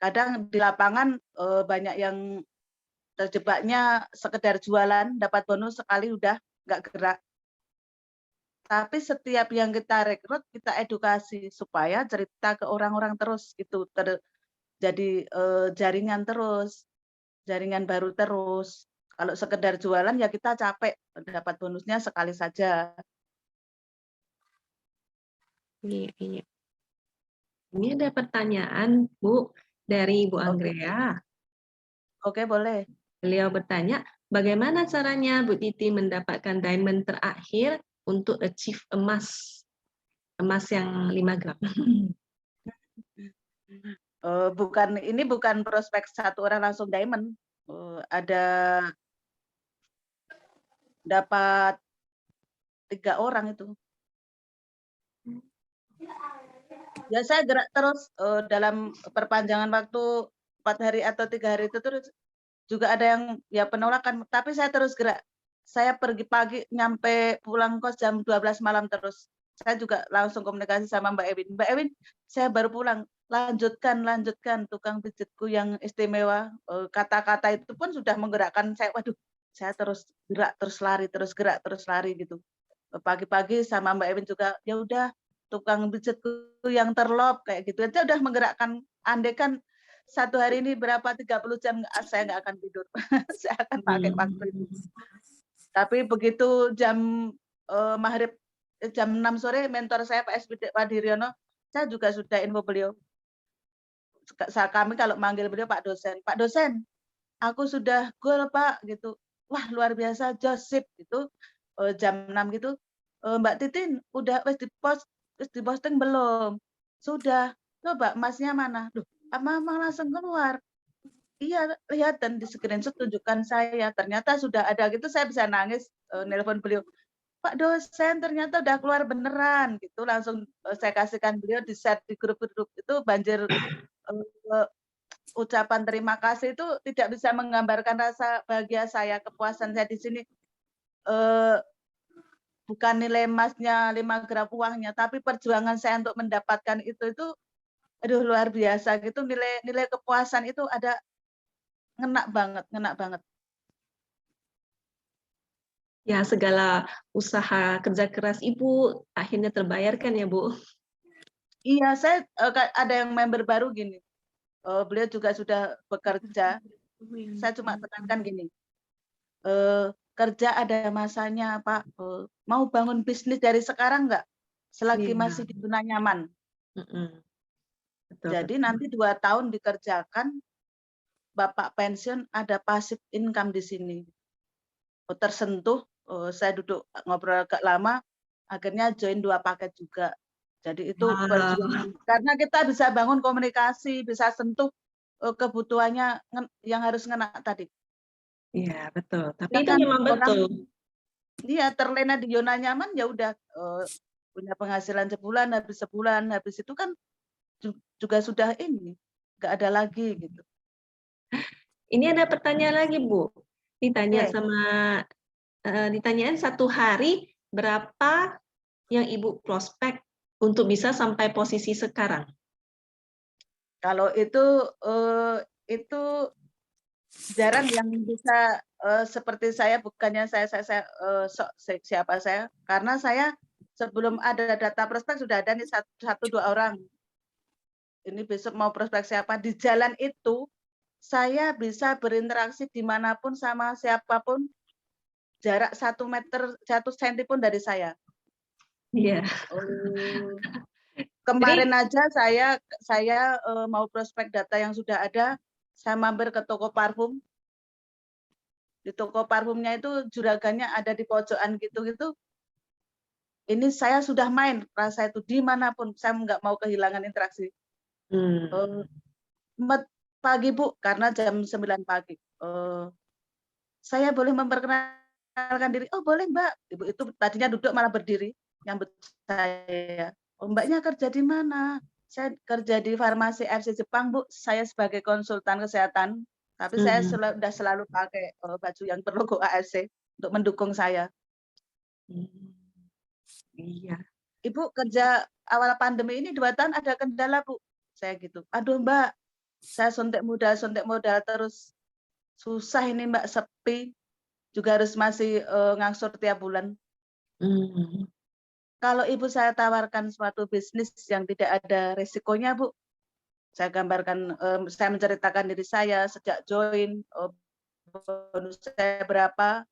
Kadang di lapangan banyak yang terjebaknya sekedar jualan, dapat bonus sekali udah nggak gerak. Tapi setiap yang kita rekrut, kita edukasi supaya cerita ke orang-orang terus itu jadi jaringan terus, jaringan baru terus. Kalau sekedar jualan ya kita capek, dapat bonusnya sekali saja. Iya, iya. Ini ada pertanyaan, Bu, dari Bu Anggrea. Oke, boleh. Beliau bertanya, bagaimana caranya Bu Titi mendapatkan diamond terakhir untuk achieve emas? Emas yang 5 gram. Ini bukan prospek satu orang langsung diamond. Ada dapat 3 orang itu. Ya saya gerak terus dalam perpanjangan waktu 4 hari atau 3 hari itu terus juga ada yang ya penolakan, tapi saya terus gerak. Saya pergi pagi nyampe pulang kos jam 12 malam terus. Saya juga langsung komunikasi sama Mbak Ewin. Mbak Ewin, saya baru pulang. Lanjutkan tukang pijitku yang istimewa. Kata-kata itu pun sudah menggerakkan saya. Waduh, saya terus gerak, terus lari, terus gerak, terus lari gitu. Pagi-pagi sama Mbak Ewin juga, ya udah tukang pijitku yang terlop kayak gitu aja udah menggerakkan. Andai kan satu hari ini berapa 30 jam saya nggak akan tidur. Saya akan pakai waktu itu. Tapi begitu jam maghrib jam 6 sore mentor saya Pak SPD Pak Diryono, saya juga sudah info beliau. Kami kalau manggil beliau Pak dosen, aku sudah goal Pak gitu. Wah luar biasa, Josip gitu. Jam 6 gitu. Mbak Titin udah wis diposting belum? Sudah. Coba emasnya mana? Duh, Mama langsung keluar. Iya, lihat dan di screenshot tunjukkan saya. Ternyata sudah ada gitu, saya bisa nangis nelpon beliau. Pak dosen ternyata udah keluar beneran gitu. Langsung saya kasihkan beliau di share di grup-grup itu banjir ucapan terima kasih itu tidak bisa menggambarkan rasa bahagia saya, kepuasan saya di sini. Bukan nilai emasnya 5 gram uangnya, tapi perjuangan saya untuk mendapatkan itu aduh luar biasa gitu, nilai kepuasan itu ada ngena banget. Ya, segala usaha kerja keras Ibu akhirnya terbayarkan ya, Bu. Iya, saya ada yang member baru gini. Beliau juga sudah bekerja. Saya cuma tekankan gini. Kerja ada masanya, Pak. Mau bangun bisnis dari sekarang enggak? Selagi Iya. masih di zona nyaman. Betul, Jadi betul. nanti 2 tahun dikerjakan, Bapak pensiun ada passive income di sini. Tersentuh, saya duduk ngobrol agak lama, akhirnya join 2 paket juga. Jadi itu perjuangan. Karena kita bisa bangun komunikasi, bisa sentuh kebutuhannya yang harus ngena tadi. Iya, betul. Tapi Ya itu kan, memang betul. Iya, terlena di zona nyaman ya udah punya penghasilan sebulan, habis itu kan juga sudah ini, nggak ada lagi gitu. Ini ada pertanyaan lagi, Bu. ditanya Oke. sama ditanyain 1 hari berapa yang Ibu prospek untuk bisa sampai posisi sekarang? Kalau itu jarang yang bisa seperti saya, bukannya saya sok siapa saya, karena saya sebelum ada data prospek sudah ada nih 1-2 orang. Ini besok mau prospek siapa, di jalan itu saya bisa berinteraksi dimanapun sama siapapun, jarak 1 meter, 1 senti pun dari saya. Iya. Kemarin aja saya mau prospek data yang sudah ada, saya mampir ke toko parfum. Di toko parfumnya itu juragannya ada di pojokan gitu-gitu. Ini saya sudah main rasa itu dimanapun, saya nggak mau kehilangan interaksi. Pagi Bu, karena jam 9 pagi. Saya boleh memperkenalkan diri? Oh boleh Mbak. Ibu itu tadinya duduk malah berdiri nyambut saya. Oh Mbaknya kerja di mana? Saya kerja di farmasi FC Jepang Bu. Saya sebagai konsultan kesehatan. Tapi saya sudah selalu pakai baju yang berlogo AFC untuk mendukung saya. Iya. Ibu kerja awal pandemi ini 2 tahun ada kendala Bu. Saya gitu. Aduh Mbak, saya suntik modal terus. Susah ini Mbak, sepi. Juga harus masih ngangsur tiap bulan. Kalau Ibu saya tawarkan suatu bisnis yang tidak ada resikonya Bu, saya gambarkan, saya menceritakan diri saya sejak join, bonus saya berapa,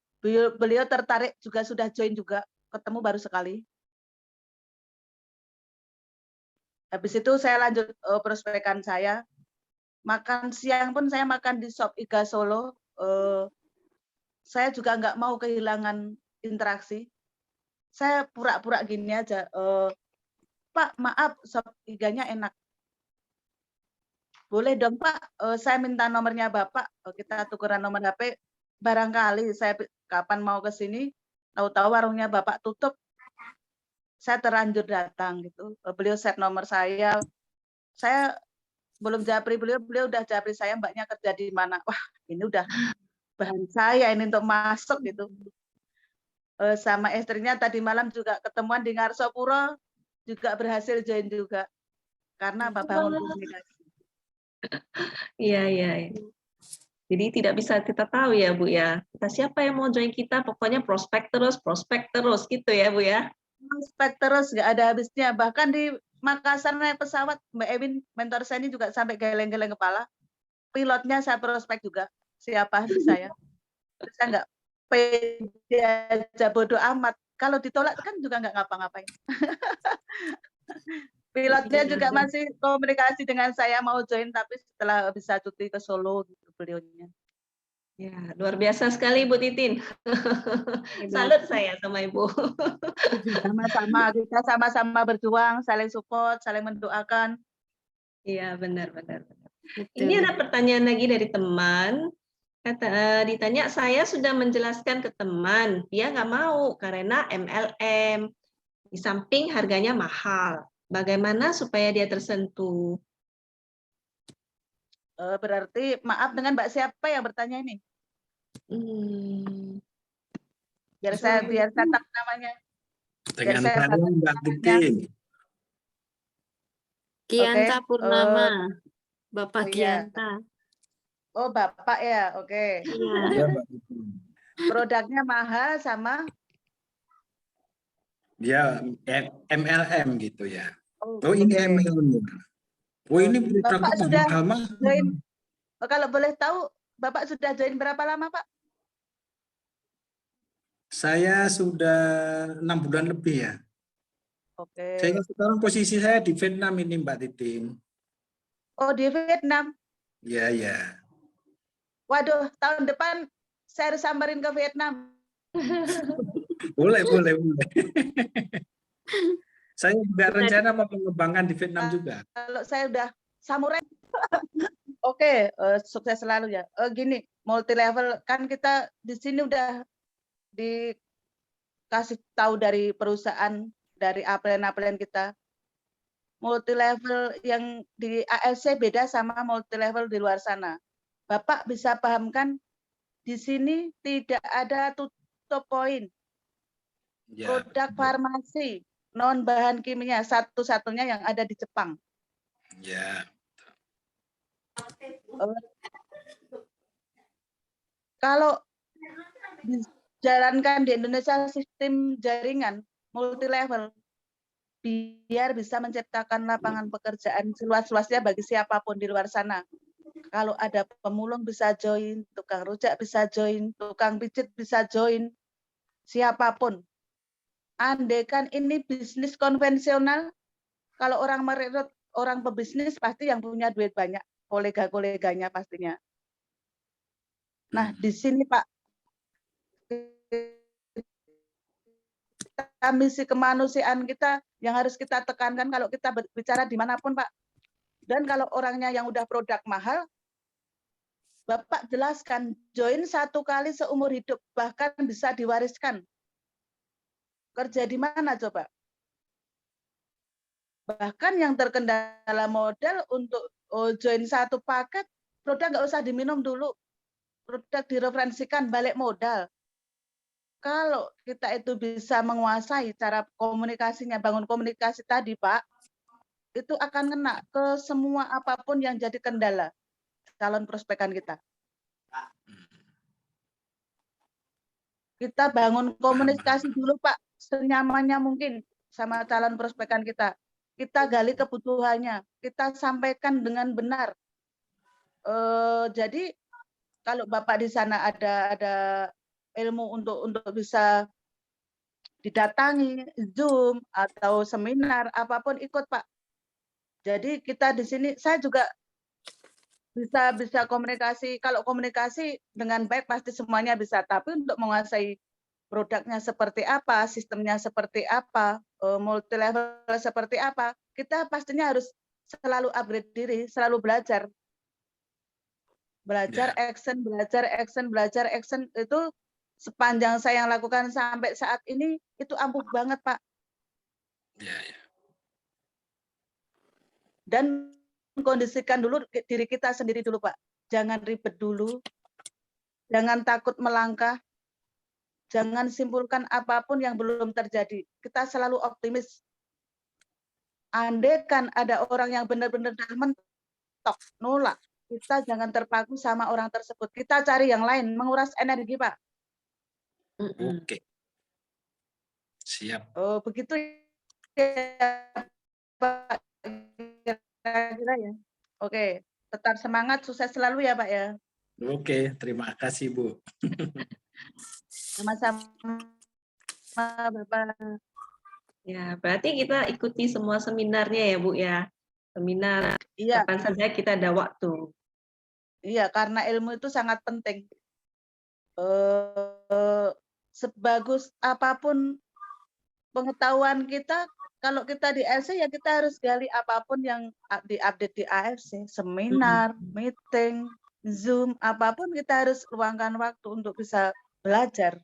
beliau tertarik juga, sudah join juga, ketemu baru sekali. Habis itu saya lanjut prospekan saya, makan siang pun saya makan di Shop Iga Solo, saya juga nggak mau kehilangan interaksi. Saya pura-pura gini aja, Pak maaf Shop Iganya enak. Boleh dong Pak, saya minta nomornya Bapak, kita tukeran nomor HP, barangkali saya kapan mau ke sini, tahu-tahu warungnya Bapak tutup, saya terlanjur datang gitu. Beliau set nomor saya belum japri beliau udah japri saya, Mbaknya kerja di mana. Wah, ini udah bahan saya ini untuk masuk gitu. Sama istrinya tadi malam juga ketemuan di Ngarsopuro, juga berhasil join juga. Karena apa? Bangun komunikasi. Iya. Jadi tidak bisa kita tahu ya Bu ya. Siapa yang mau join kita, pokoknya prospek terus gitu ya Bu ya. Prospek terus nggak ada habisnya. Bahkan di Makassar naik pesawat, Mbak Ewin, mentor saya ini juga sampai geleng-geleng kepala. Pilotnya saya prospek juga. Siapa sih saya? Saya nggak pede aja, bodoh amat. Kalau ditolak kan juga nggak ngapa-ngapain. Pilotnya juga masih komunikasi dengan saya mau join, tapi setelah bisa cuti ke Solo gitu beliaunya. Ya, luar biasa sekali Bu Titin. Salut saya sama Ibu. Sama-sama, kita sama-sama berjuang, saling support, saling mendoakan. Iya, benar. Ini ada pertanyaan lagi dari teman. Ditanya, saya sudah menjelaskan ke teman, dia nggak mau karena MLM. Di samping harganya mahal. Bagaimana supaya dia tersentuh? Berarti maaf, dengan Mbak siapa yang bertanya ini? Biar saya catat namanya. Dengan saya Mbak Titin. Gianta Purnama, Bapak Gianta. Oh Bapak ya, oke. Iya. Produknya mahal sama? Dia MLM gitu ya. Oh ini MLM. Oh ini Bapak sudah mahal. Join. Kalau boleh tahu, Bapak sudah join berapa lama Pak? Saya sudah 6 bulan lebih ya. Oke. Sehingga sekarang posisi saya di Vietnam ini Mbak Titin. Oh di Vietnam? Iya. Waduh, tahun depan saya harus samperin ke Vietnam. Boleh. Saya juga rencana mau mengembangkan di Vietnam juga. Kalau saya udah samurai. Oke, sukses selalu ya. Gini, multi level kan kita di sini udah dikasih tahu dari perusahaan, dari upline kita. Multi level yang di AFC beda sama multi level di luar sana. Bapak bisa pahamkan di sini tidak ada tutup poin. Ya, Produk farmasi non bahan kimia satu-satunya yang ada di Jepang. ya. Kalau dijalankan di Indonesia sistem jaringan multi level, biar bisa menciptakan lapangan pekerjaan seluas-luasnya bagi siapapun di luar sana. Kalau ada pemulung bisa join, tukang rujak bisa join, tukang pijit bisa join, siapapun. Andaikan ini bisnis konvensional, kalau orang merekrut orang pebisnis pasti yang punya duit banyak, kolega-koleganya pastinya. Nah, di sini Pak, misi kemanusiaan kita yang harus kita tekankan kalau kita berbicara dimanapun Pak. Dan kalau orangnya yang udah produk mahal, Bapak jelaskan, join 1 kali seumur hidup, bahkan bisa diwariskan. Kerja di mana coba? Bahkan yang terkendala modal untuk join 1 paket, produk nggak usah diminum dulu. Produk direferensikan, balik modal. Kalau kita itu bisa menguasai cara komunikasinya, bangun komunikasi tadi Pak, itu akan kena ke semua apapun yang jadi kendala calon prospekan kita. Kita bangun komunikasi dulu Pak, senyamannya mungkin sama calon prospekan kita. Kita gali kebutuhannya, kita sampaikan dengan benar. Jadi kalau Bapak di sana ada ilmu untuk bisa didatangi Zoom atau seminar apapun ikut Pak. Jadi kita di sini saya juga bisa komunikasi. Kalau komunikasi dengan baik pasti semuanya bisa, tapi untuk menguasai produknya seperti apa, sistemnya seperti apa, multi level seperti apa, kita pastinya harus selalu upgrade diri, selalu belajar. Belajar action, belajar action itu sepanjang saya yang lakukan sampai saat ini itu ampuh banget Pak. Ya, ya. Dan kondisikan dulu diri kita sendiri dulu Pak. Jangan ribet dulu, jangan takut melangkah, jangan simpulkan apapun yang belum terjadi. Kita selalu optimis. Andaikan ada orang yang benar-benar mentok, nolak, kita jangan terpaku sama orang tersebut. Kita cari yang lain, menguras energi Pak. Oke. Siap. Oh, begitu ya Pak. Kira-kira ya. Oke, tetap semangat, sukses selalu ya Pak ya. Oke, terima kasih Bu. Sama-sama Bapak. Ya, berarti kita ikuti semua seminarnya ya Bu ya. Seminar Iya, kapan saja kita ada waktu. iya, karena ilmu itu sangat penting. Sebagus apapun pengetahuan kita, kalau kita di AFC ya kita harus gali apapun yang diupdate di AFC, seminar, meeting, Zoom, apapun kita harus luangkan waktu untuk bisa belajar.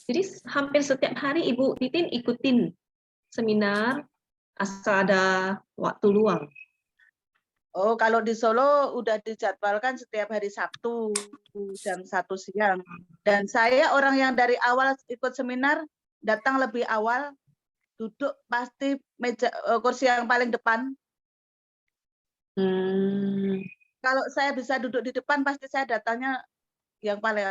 Jadi hampir setiap hari Ibu Titin ikutin seminar asal ada waktu luang. Oh, kalau di Solo udah dijadwalkan setiap hari Sabtu jam 1 siang. Dan saya orang yang dari awal ikut seminar, datang lebih awal, duduk pasti meja kursi yang paling depan. Kalau saya bisa duduk di depan, pasti saya datangnya yang paling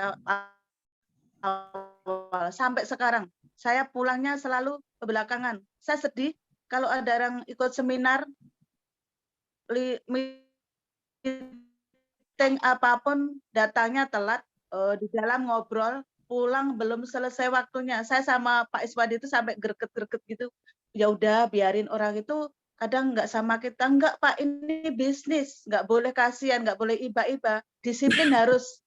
awal. Sampai sekarang, saya pulangnya selalu ke belakangan. Saya sedih kalau ada orang ikut seminar, meeting apapun datangnya telat, di dalam ngobrol, pulang belum selesai waktunya. Saya sama Pak Iswadi itu sampai greget-greget gitu. Ya udah biarin orang itu kadang nggak sama kita. Enggak Pak, ini bisnis, nggak boleh kasihan, nggak boleh iba-iba. Disiplin harus.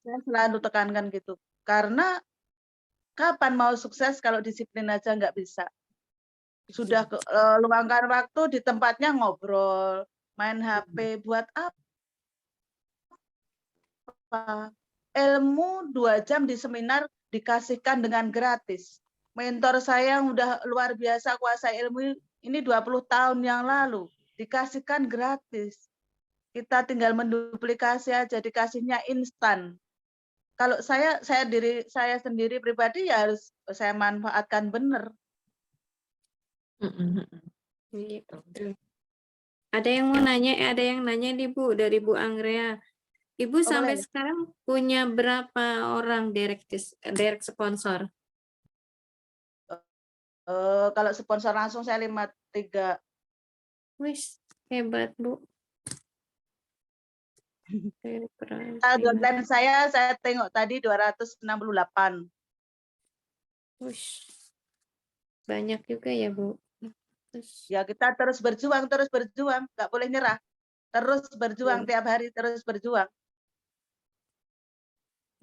Saya selalu tekankan gitu. Karena kapan mau sukses kalau disiplin aja nggak bisa. Sudah luangkan waktu di tempatnya ngobrol, main HP, buat apa? Ilmu 2 jam di seminar dikasihkan dengan gratis. Mentor saya yang udah luar biasa kuasa ilmu ini 20 tahun yang lalu, dikasihkan gratis. kita tinggal menduplikasi aja, dikasihnya instan. Kalau saya diri saya sendiri pribadi ya harus saya manfaatkan benar. Gitu. Ada yang mau nanya, ada yang nanya nih Bu, dari Bu Angrea. Ibu Oh, sampai boleh. sekarang punya berapa orang direct sponsor? Kalau sponsor langsung saya 53. Wis, hebat Bu. Deadline saya tengok tadi 268. Wish. Banyak juga ya Bu. Terus, Ya kita terus berjuang, nggak boleh nyerah. Terus berjuang tiap hari, terus berjuang.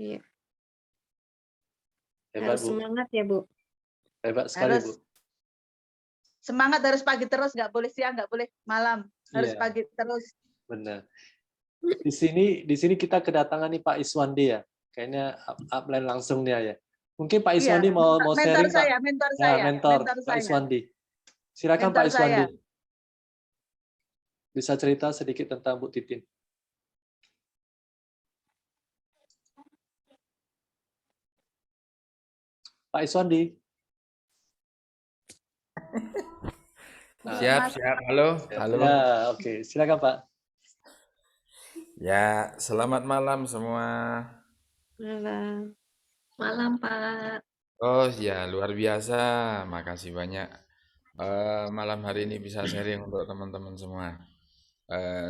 iya, Hebat, harus Bu. semangat ya Bu. Hebat sekali, Harus Bu. semangat, harus pagi terus, nggak boleh siang, nggak boleh malam, harus Iya. pagi terus. Benar. Di sini kita kedatangan nih Pak Iswandi ya. Kayaknya upline langsung dia ya. Mungkin Pak Iya, Iswandi mau mentor sharing Pak. saya, Mentor Pak saya. Iswandi. Silakan Mentor Pak Iswandi. saya. Bisa cerita sedikit tentang Bu Titin. Pak Iswandi. Siap. Halo. Ya, oke. Silakan Pak. Ya, selamat malam semua. Malam. Malam Pak. Oh ya, luar biasa. Makasih banyak. Malam hari ini bisa sharing untuk teman-teman semua.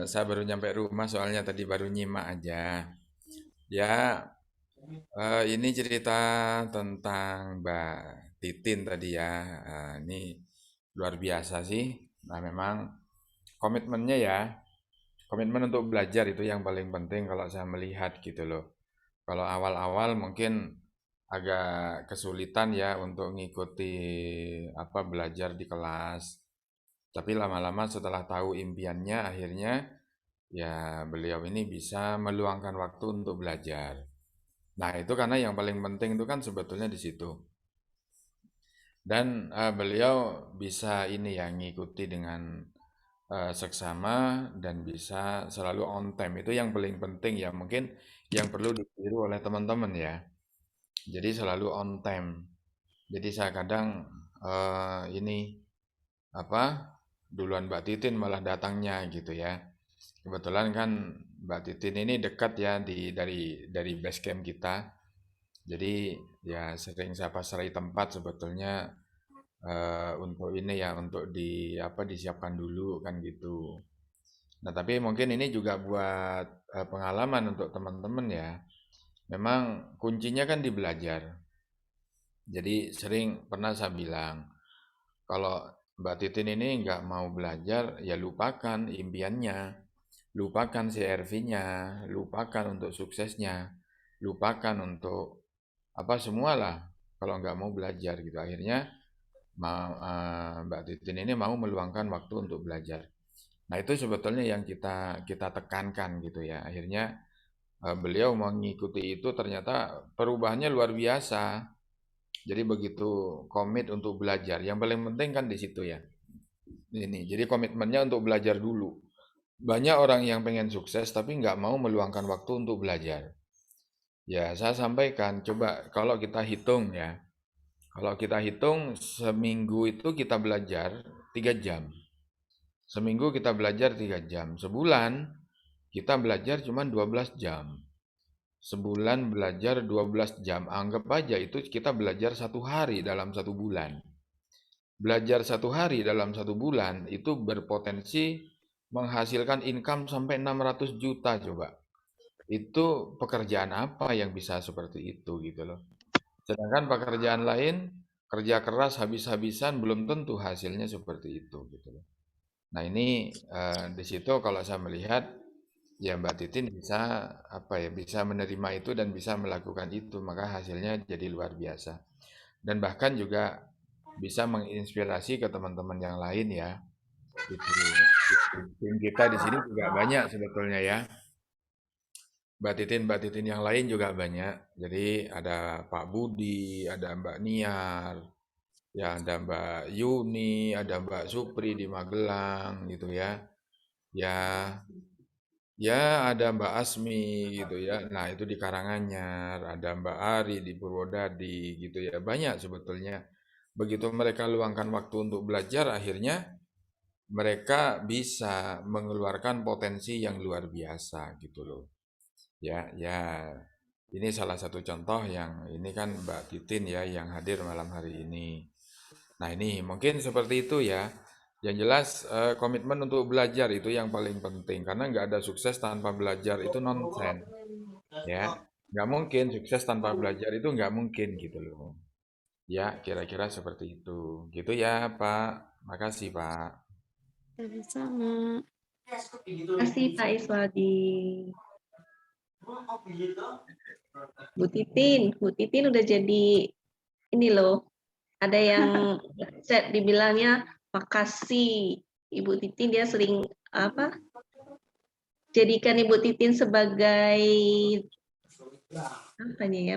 Saya baru nyampe rumah soalnya tadi baru nyimak aja. Ya, ini cerita tentang Mbak Titin tadi ya. Ini luar biasa sih. Nah, memang komitmennya ya. Komitmen untuk belajar itu yang paling penting kalau saya melihat gitu loh. Kalau awal-awal mungkin agak kesulitan ya untuk ngikuti belajar di kelas. Tapi lama-lama setelah tahu impiannya akhirnya ya beliau ini bisa meluangkan waktu untuk belajar. Nah, itu karena yang paling penting itu kan sebetulnya di situ. Dan beliau bisa ini ya ngikuti dengan seksama dan bisa selalu on time. Itu yang paling penting ya, mungkin yang perlu ditiru oleh teman-teman ya. Jadi selalu on time. Jadi saya kadang duluan Mbak Titin malah datangnya gitu ya. Kebetulan kan Mbak Titin ini dekat ya dari base camp kita. Jadi ya sering saya pasarai tempat sebetulnya untuk ini ya, untuk disiapkan dulu kan gitu. Nah, tapi mungkin ini juga buat pengalaman untuk teman-teman ya. Memang kuncinya kan di belajar. Jadi sering pernah saya bilang, kalau Mbak Titin ini nggak mau belajar, ya lupakan impiannya, lupakan CRV-nya, lupakan untuk suksesnya, lupakan untuk semualah kalau nggak mau belajar gitu. Akhirnya Mbak Titin ini mau meluangkan waktu untuk belajar. Nah, itu sebetulnya yang kita tekankan gitu ya. Akhirnya beliau mengikuti itu, ternyata perubahannya luar biasa. Jadi begitu komit untuk belajar. Yang paling penting kan di situ ya. Ini, jadi komitmennya untuk belajar dulu. Banyak orang yang pengen sukses tapi nggak mau meluangkan waktu untuk belajar. Ya, saya sampaikan, coba kalau kita hitung ya. Kalau kita hitung seminggu itu kita belajar 3 jam. Seminggu kita belajar 3 jam. Sebulan kita belajar cuma 12 jam. Sebulan belajar 12 jam. Anggap aja itu kita belajar 1 hari dalam 1 bulan. Belajar 1 hari dalam 1 bulan itu berpotensi menghasilkan income sampai 600 juta coba. Itu pekerjaan apa yang bisa seperti itu gitu loh. Sedangkan pekerjaan lain, kerja keras habis-habisan belum tentu hasilnya seperti itu gitu loh. Nah, ini di situ kalau saya melihat ya Mbak Titin bisa bisa menerima itu dan bisa melakukan itu, maka hasilnya jadi luar biasa. Dan bahkan juga bisa menginspirasi ke teman-teman yang lain ya. Gitu. Tim kita di sini juga banyak sebetulnya ya. Mbak Titin yang lain juga banyak. Jadi ada Pak Budi, ada Mbak Niar, ya ada Mbak Yuni, ada Mbak Supri di Magelang gitu ya. Ya Ya, ada Mbak Asmi gitu ya. Nah, itu di Karanganyar, ada Mbak Ari di Purwodadi gitu ya. Banyak sebetulnya. Begitu mereka luangkan waktu untuk belajar, akhirnya mereka bisa mengeluarkan potensi yang luar biasa gitu loh. Ya, ya. Ini salah satu contoh yang ini kan Mbak Titin ya yang hadir malam hari ini. Nah, ini mungkin seperti itu ya. Yang jelas komitmen untuk belajar itu yang paling penting karena nggak ada sukses tanpa belajar itu nonsen ya. Nggak mungkin sukses tanpa belajar itu nggak mungkin gitu loh. Ya, kira-kira seperti itu. Gitu ya, Pak. Makasih, Pak. Sama-sama. Terima kasih Pak Iswadi. Bu Titin udah jadi ini loh. Ada yang chat dibilangnya makasih Ibu Titin, dia sering apa? Jadikan Ibu Titin sebagai apa nih ya?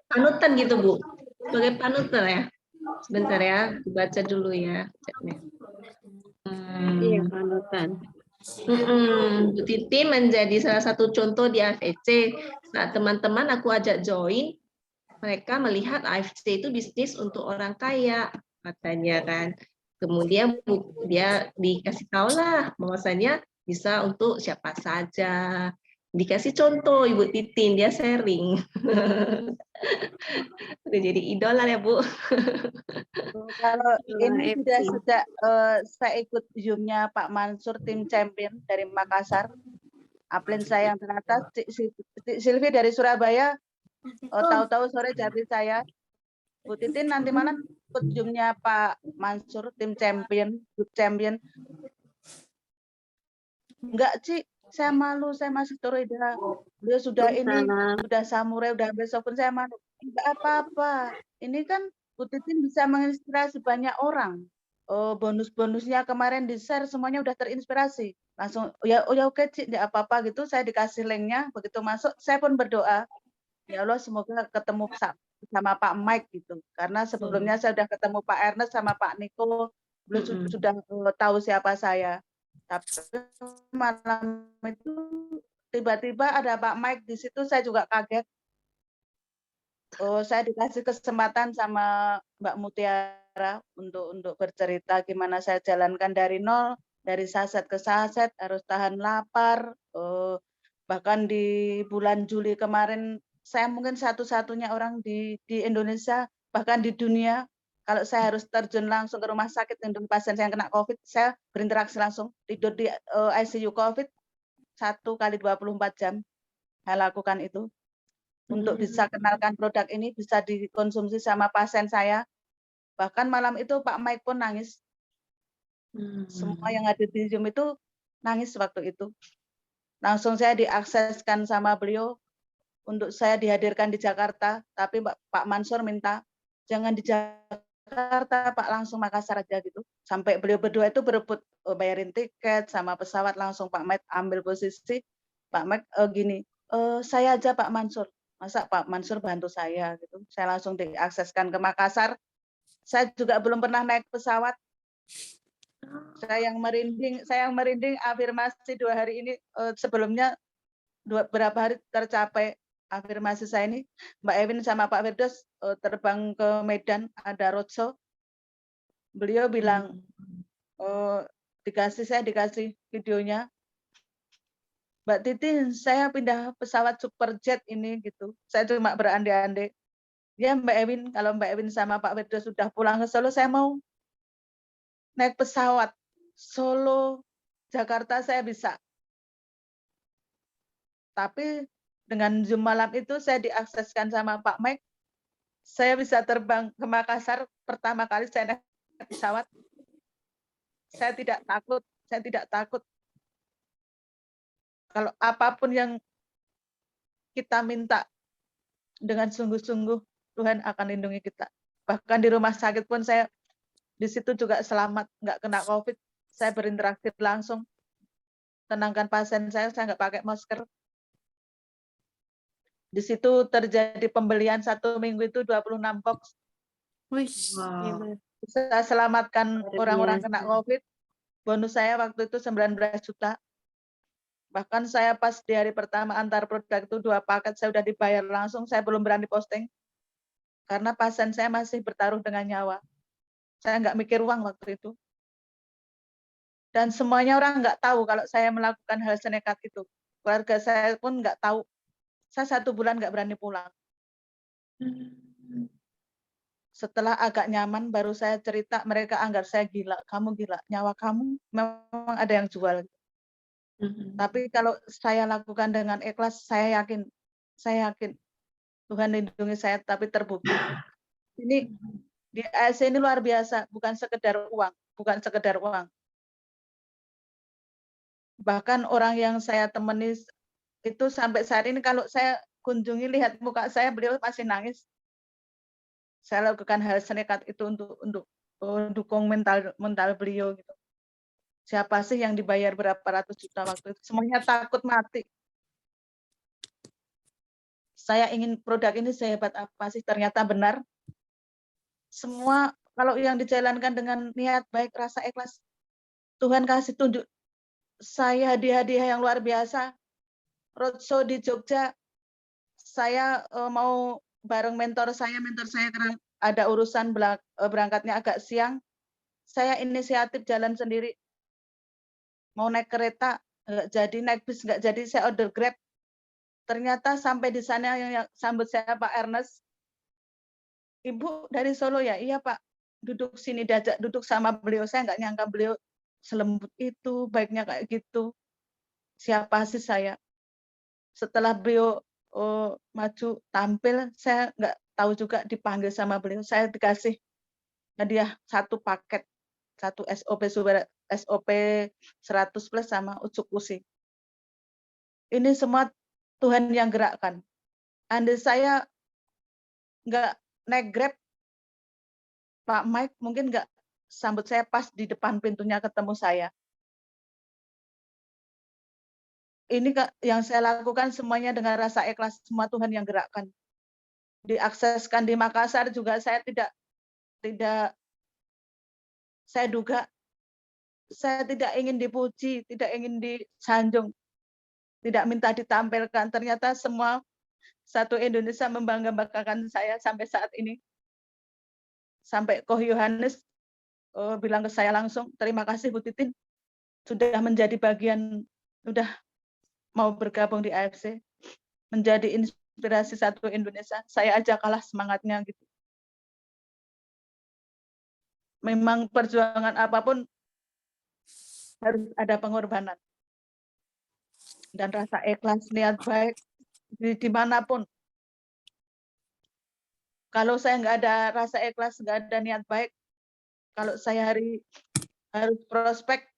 Panutan gitu Bu. Sebagai panutan ya. Sebentar ya, dibaca dulu ya chatnya. Iya, panutan. Bu Titi menjadi salah satu contoh di AFC. Saat teman-teman aku ajak join, mereka melihat AFC itu bisnis untuk orang kaya, katanya kan. Kemudian dia dikasih tahu lah bahwasanya bisa untuk siapa saja. Dikasih contoh Ibu Titin, dia sharing. Udah jadi idola ya Bu. Kalau ini AFC. sudah sejak saya ikut Zoom-nya Pak Mansur tim champion dari Makassar. Upline saya yang teratas, Cik Silvi dari Surabaya, tahu-tahu sore jadi saya. Bu Titin nanti mana ikut Zoom-nya Pak Mansur tim champion, good champion. Enggak, Cik, saya malu, saya masih Toroida. Beliau sudah ini, sudah samurai, udah besok pun saya malu. Enggak apa-apa. Ini kan Bu Titin bisa menginspirasi banyak orang. Bonus-bonusnya kemarin di-share semuanya udah terinspirasi. Langsung ya oke Cik, enggak apa-apa gitu. Saya dikasih linknya, begitu masuk saya pun berdoa. Ya Allah semoga ketemu sama Pak Mike gitu. Karena sebelumnya saya sudah ketemu Pak Ernest sama Pak Niko, beliau sudah tahu siapa saya. Tapi malam itu tiba-tiba ada Pak Mike di situ, saya juga kaget. Saya dikasih kesempatan sama Mbak Mutiara untuk bercerita gimana saya jalankan dari nol, dari saset ke saset, harus tahan lapar. Bahkan di bulan Juli kemarin, saya mungkin satu-satunya orang di Indonesia, bahkan di dunia, kalau saya harus terjun langsung ke rumah sakit untuk pasien yang kena COVID, saya berinteraksi langsung, tidur di ICU COVID 1 kali 24 jam, saya lakukan itu. Untuk bisa kenalkan produk ini, bisa dikonsumsi sama pasien saya. Bahkan malam itu Pak Mike pun nangis. Semua yang ada di Zoom itu nangis waktu itu. Langsung saya diakseskan sama beliau untuk saya dihadirkan di Jakarta, tapi Pak Mansur minta jangan di Jakarta Pak, langsung Makassar aja gitu. Sampai beliau berdua itu berebut bayarin tiket sama pesawat, langsung Pak Mike ambil posisi. Pak Mike gini, saya aja Pak Mansur, masa Pak Mansur bantu saya gitu. Saya langsung diakseskan ke Makassar. Saya juga belum pernah naik pesawat. Saya yang merinding afirmasi 2 hari ini, sebelumnya berapa hari tercapai afirmasi saya ini. Mbak Ewin sama Pak Firdaus terbang ke Medan, ada roadshow. Beliau bilang, saya dikasih videonya. Mbak Titin, saya pindah pesawat Superjet ini gitu. Saya cuma berandai-andai. Ya Mbak Ewin, kalau Mbak Ewin sama Pak Firdaus sudah pulang ke Solo, saya mau naik pesawat Solo, Jakarta saya bisa. Tapi dengan Zoom malam itu saya diakseskan sama Pak Mike. Saya bisa terbang ke Makassar pertama kali saya naik pesawat. Saya tidak takut. Kalau apapun yang kita minta dengan sungguh-sungguh, Tuhan akan lindungi kita. Bahkan di rumah sakit pun saya di situ juga selamat, nggak kena COVID. Saya berinteraksi langsung, tenangkan pasien saya nggak pakai masker. Di situ terjadi pembelian 1 minggu itu 26 box. Wih, Wow. Bisa selamatkan orang-orang kena COVID. bonus saya waktu itu 19 juta. Bahkan saya pas di hari pertama antar produk itu 2 paket saya udah dibayar langsung, saya belum berani posting. Karena pasien saya masih bertaruh dengan nyawa. Saya nggak mikir uang waktu itu. Dan semuanya orang nggak tahu kalau saya melakukan hal senekat itu. Keluarga saya pun nggak tahu. Saya 1 bulan nggak berani pulang. Setelah agak nyaman, baru saya cerita, mereka anggap saya gila. Kamu gila, nyawa kamu memang ada yang jual. Tapi kalau saya lakukan dengan ikhlas, saya yakin Tuhan lindungi saya, tapi terbukti. Ini di ASC ini luar biasa, bukan sekedar uang. Bahkan orang yang saya temani itu sampai saat ini kalau saya kunjungi lihat muka saya, beliau masih nangis. Saya lakukan hal senekat itu untuk dukung mental beliau gitu. Siapa sih yang dibayar berapa ratus juta waktu itu? Semuanya takut mati. Saya ingin produk ini sehebat apa sih? Ternyata benar. Semua kalau yang dijalankan dengan niat baik, rasa ikhlas, Tuhan kasih tunjuk saya hadiah-hadiah yang luar biasa. Roadshow di Jogja, saya mau bareng mentor saya karena ada urusan berangkatnya agak siang. Saya inisiatif jalan sendiri. Mau naik kereta, nggak jadi, naik bis nggak jadi, saya order Grab. Ternyata sampai di sana yang sambut saya Pak Ernest. Ibu dari Solo ya? Iya Pak, duduk sini, diajak duduk sama beliau. Saya nggak nyangka beliau selembut itu, baiknya kayak gitu. Siapa sih saya? Setelah beliau maju tampil, saya nggak tahu juga dipanggil sama beliau. Saya dikasih hadiah 1 paket, 1 SOP 100 plus sama ucuk usi. Ini semua Tuhan yang gerakkan. Andai saya nggak naik Grab, Pak Mike mungkin nggak sambut saya pas di depan pintunya ketemu saya. Ini yang saya lakukan semuanya dengan rasa ikhlas, semua Tuhan yang gerakkan. Diakseskan di Makassar juga saya tidak saya duga, saya tidak ingin dipuji, tidak ingin disanjung, tidak minta ditampilkan. Ternyata semua satu Indonesia membanggakan saya sampai saat ini. Sampai Koh Yohanes bilang ke saya langsung, terima kasih Bu Titin, sudah menjadi bagian, sudah mau bergabung di AFC, menjadi inspirasi satu Indonesia. Saya aja kalah semangatnya gitu. Memang perjuangan apapun harus ada pengorbanan. Dan rasa ikhlas, niat baik, dimanapun. Kalau saya nggak ada rasa ikhlas, nggak ada niat baik, kalau saya harus prospek,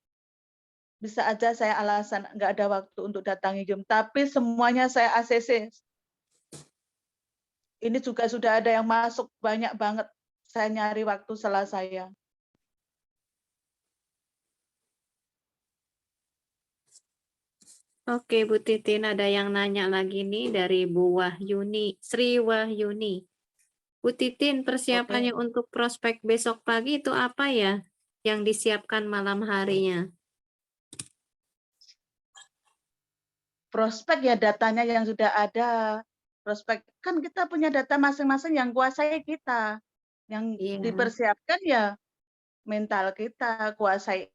bisa aja saya alasan nggak ada waktu untuk datangi Zoom. Tapi semuanya saya ACC. Ini juga sudah ada yang masuk banyak banget. Saya nyari waktu setelah saya. Oke, Bu Titin, ada yang nanya lagi nih dari Bu Wahyuni, Sri Wahyuni. Bu Titin, persiapannya untuk prospek besok pagi itu apa ya yang disiapkan malam harinya? Prospek ya datanya yang sudah ada. Prospek kan kita punya data masing-masing yang kuasai kita. Yang dipersiapkan ya mental kita, kuasai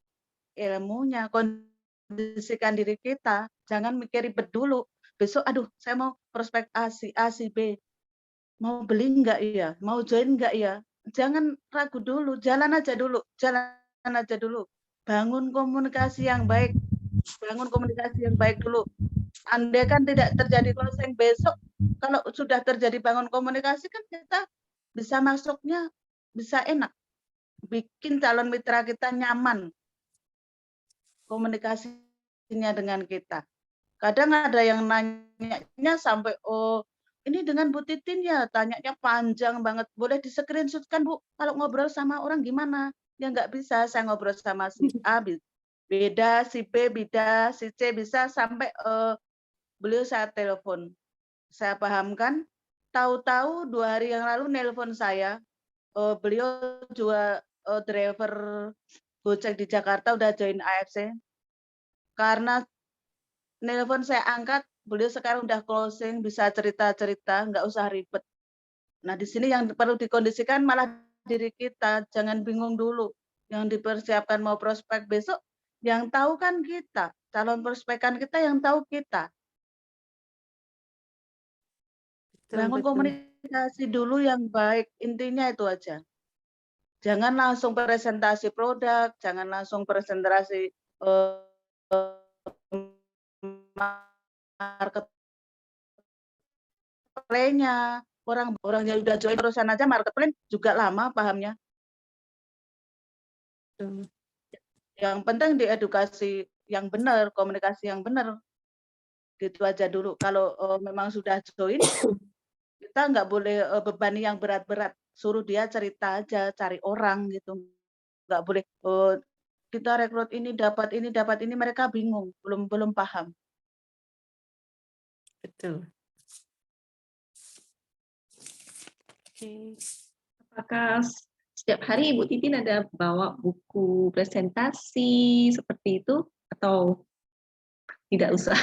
ilmunya, kondisikan diri kita. Jangan mikir ribet dulu. Besok aduh saya mau prospek A, si B. Mau beli enggak ya? Mau join enggak ya? Jangan ragu dulu, jalan aja dulu. Bangun komunikasi yang baik. Dulu. Andai kan tidak terjadi closing besok, kalau sudah terjadi bangun komunikasi kan kita bisa masuknya, bisa enak. Bikin calon mitra kita nyaman komunikasinya dengan kita. Kadang ada yang nanya sampai, oh ini dengan Bu Titin ya, tanyanya panjang banget. Boleh di-screenshot-kan Bu, kalau ngobrol sama orang gimana? Ya nggak bisa, saya ngobrol sama si A, beda, si B beda, si C bisa, sampai beliau saya telepon. Saya pahamkan, tahu-tahu 2 hari yang lalu nelpon saya, beliau juga driver Gojek di Jakarta udah join AFC. Karena nelpon saya angkat, beliau sekarang udah closing, bisa cerita-cerita, nggak usah ribet. Nah, di sini yang perlu dikondisikan malah diri kita, jangan bingung dulu. Yang dipersiapkan mau prospek besok, yang tahu kan kita, calon prospekan kita yang tahu kita. Bangun komunikasi dulu yang baik, intinya itu aja. Jangan langsung presentasi produk, jangan langsung presentasi marketplay-nya. Orang yang udah join perusahaan aja marketplace juga lama pahamnya. Yang penting diedukasi yang benar, komunikasi yang benar. Gitu aja dulu. Kalau memang sudah join, kita nggak boleh bebani yang berat-berat. Suruh dia cerita aja, cari orang gitu. Nggak boleh kita rekrut ini dapat ini, mereka bingung, belum paham. Betul. Oke. Apakah setiap hari Ibu Titin ada bawa buku presentasi seperti itu atau tidak usah?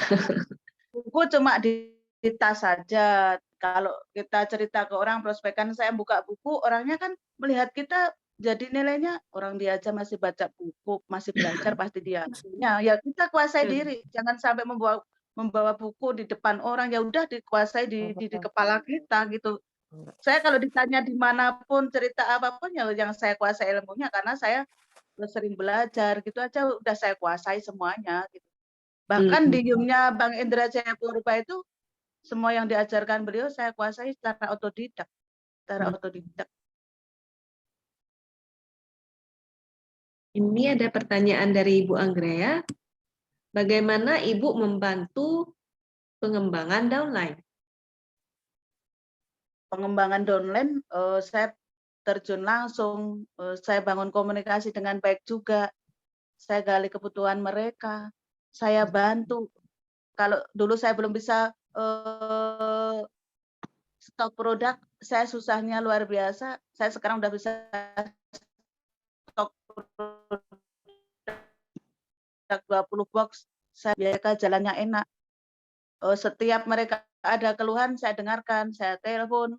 Buku cuma di tas saja. Kalau kita cerita ke orang prospekan, saya buka buku, orangnya kan melihat kita jadi nilainya orang dia aja masih baca buku, masih belajar pasti dia. Ya kita kuasai diri, jangan sampai membawa buku di depan orang, ya udah dikuasai di kepala kita gitu. Saya kalau ditanya dimanapun cerita apapun ya yang saya kuasai ilmunya karena saya sering belajar gitu aja udah saya kuasai semuanya gitu. Bahkan di Yumnya Bang Indra Jaya Purba itu semua yang diajarkan beliau saya kuasai secara otodidak. Ini ada pertanyaan dari Ibu Anggrea. Bagaimana Ibu membantu pengembangan downline? Pengembangan downline saya terjun langsung, saya bangun komunikasi dengan baik juga. Saya gali kebutuhan mereka, saya bantu. Kalau dulu saya belum bisa stok produk, saya susahnya luar biasa. Saya sekarang udah bisa stok produk 20 box, saya biarkan jalannya enak. Setiap mereka ada keluhan, saya dengarkan, saya telepon.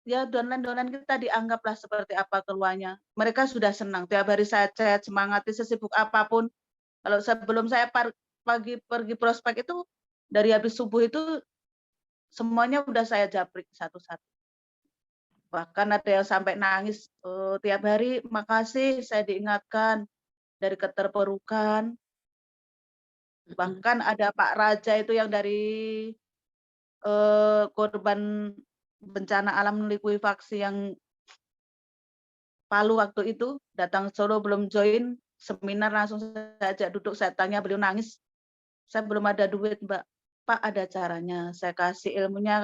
Ya downline kita dianggaplah seperti apa keluhannya. Mereka sudah senang, tiap hari saya chat, semangati sesibuk apapun. Kalau sebelum saya pagi pergi prospek itu, dari habis subuh itu, semuanya udah saya japrik satu-satu. Bahkan ada yang sampai nangis, tiap hari, makasih saya diingatkan dari keterpurukan. Bahkan ada Pak Raja itu yang dari korban bencana alam likuifaksi yang Palu waktu itu, datang Solo belum join, seminar langsung saya ajak duduk, saya tanya, beliau nangis. Saya belum ada duit, Mbak. Pak, ada caranya. Saya kasih ilmunya,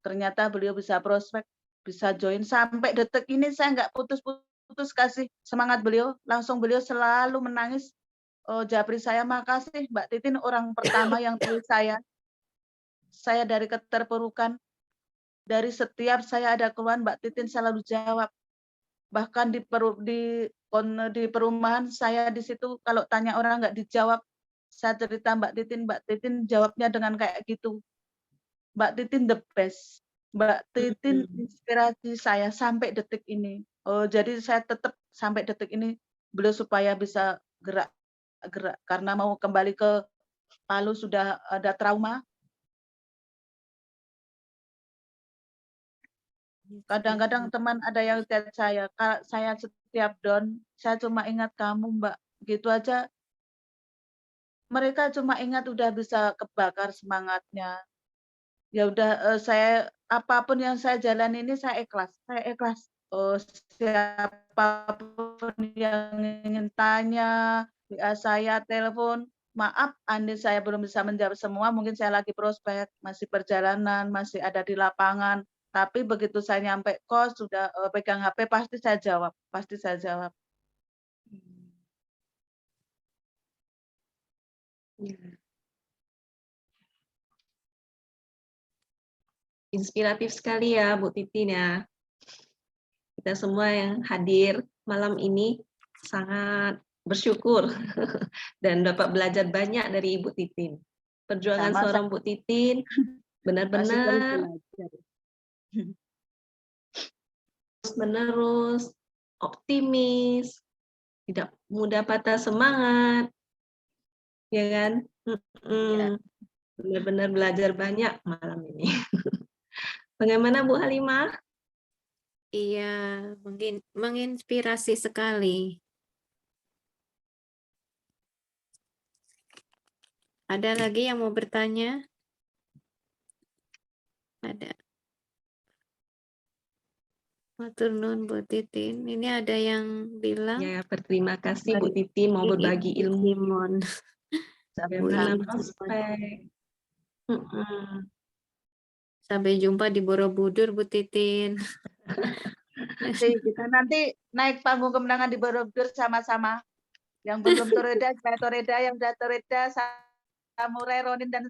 ternyata beliau bisa prospek, bisa join. Sampai detik ini saya nggak putus-putus kasih semangat beliau. Langsung beliau selalu menangis. Japri saya, makasih Mbak Titin, orang pertama yang tulis saya. Saya dari keterpurukan. Dari setiap saya ada keluhan, Mbak Titin selalu jawab. Bahkan di perumahan saya di situ kalau tanya orang nggak dijawab, saya cerita Mbak Titin jawabnya dengan kayak gitu. Mbak Titin the best. Mbak Titin inspirasi saya sampai detik ini. Jadi saya tetap sampai detik ini beliau supaya bisa gerak karena mau kembali ke Palu sudah ada trauma. Kadang-kadang teman ada yang chat saya, Kak, saya setiap down, saya cuma ingat kamu, Mbak. Gitu aja. Mereka cuma ingat udah bisa kebakar semangatnya. Ya udah saya apapun yang saya jalani ini saya ikhlas. Saya ikhlas. Siapapun yang ingin tanya, WA saya, telepon, maaf andai saya belum bisa menjawab semua, mungkin saya lagi prospek, masih perjalanan, masih ada di lapangan. Tapi begitu saya nyampe kos, sudah pegang HP, pasti saya jawab. Inspiratif sekali ya Bu Titin ya. Kita semua yang hadir malam ini sangat bersyukur dan dapat belajar banyak dari Ibu Titin. Perjuangan Sama seorang Bu Titin masih terus benar-benar belajar. terus-menerus optimis, tidak mudah patah semangat, ya kan? Ya. Benar-benar belajar banyak malam ini. Bagaimana Bu Halimah? Iya, mungkin menginspirasi sekali. Ada lagi yang mau bertanya? Ada. Matur nuwun Bu Titin. Ini ada yang bilang Ya, berterima kasih Bu Titin mau berbagi Ibu ilmu. Simon. Bagaimana Ibu Simon. prospek? Sampai jumpa di Borobudur Bu Titin. Kita nanti naik panggung kemenangan di Borobudur sama-sama. Yang belum toreda, saya toreda, yang udah toreda, Samurai Ronin dan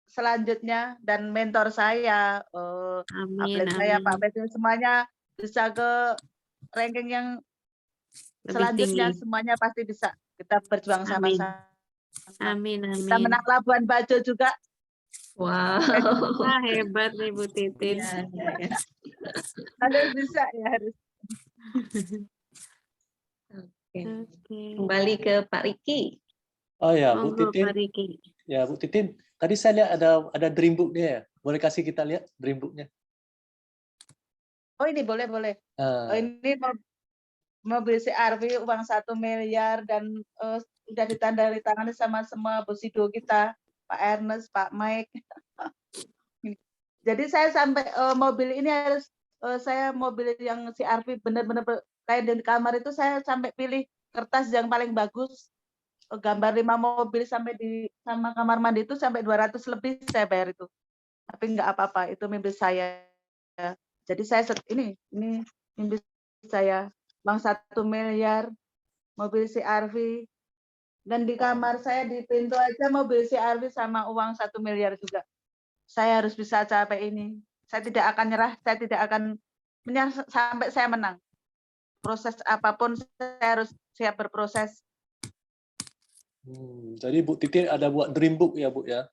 selanjutnya dan mentor saya, Amin, atlet saya Pak amin. Pedro, semuanya bisa ke ranking yang Lebih selanjutnya, tinggi. semuanya pasti bisa. Kita berjuang Amin. sama-sama. Amin, Kita amin. menang Labuan Bajo juga. Wow. Wah, hebat nih Bu Titin. Ya, ya. Harus bisa ya, harus. Oke. Oke. Kembali ke Pak Riki. Oh ya, Bu Monggo Titin. Pak Riki. Ya, Bu Titin. Tadi saya lihat ada dream book-nya ya. Boleh kasih kita lihat dream book-nya? Oh ini boleh. Ah, Ini mobil CRV uang 1 miliar dan sudah ditandatangani sama semua bosido kita, Pak Ernest, Pak Mike. Jadi saya sampai mobil ini harus saya mobil yang CRV benar-benar kayak di kamar itu saya sampai pilih kertas yang paling bagus, gambar 5 mobil sampai di sama kamar mandi itu sampai 200 lebih saya bayar itu. Tapi nggak apa-apa, itu mimpi saya. Jadi saya ini mimpi saya, uang 1 miliar, mobil CRV, dan di kamar saya di pintu aja mobil CRV sama uang 1 miliar juga. Saya harus bisa capai ini. Saya tidak akan nyerah, saya tidak akan menyerah sampai saya menang. Proses apapun saya harus siap berproses. jadi Bu Titin ada buat dream book ya, Bu ya?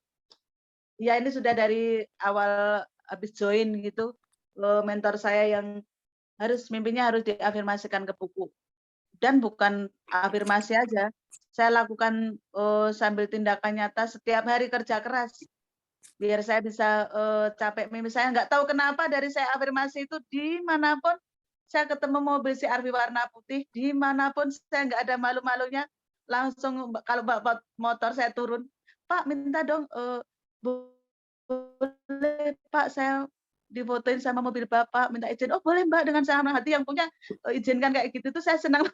Ya ini sudah dari awal habis join gitu, mentor saya yang mimpinya harus diafirmasikan ke buku. Dan bukan afirmasi aja, saya lakukan sambil tindakan nyata setiap hari kerja keras. Biar saya bisa capai mimpi saya. Nggak tahu kenapa dari saya afirmasi itu dimanapun saya ketemu mobil CRV warna putih, dimanapun saya nggak ada malu-malunya, langsung kalau bawa motor saya turun, Pak minta dong, boleh Pak saya difotoin sama mobil Bapak, minta izin. Oh boleh Mbak, dengan senang hati, yang punya izinkan kayak gitu tuh saya senang.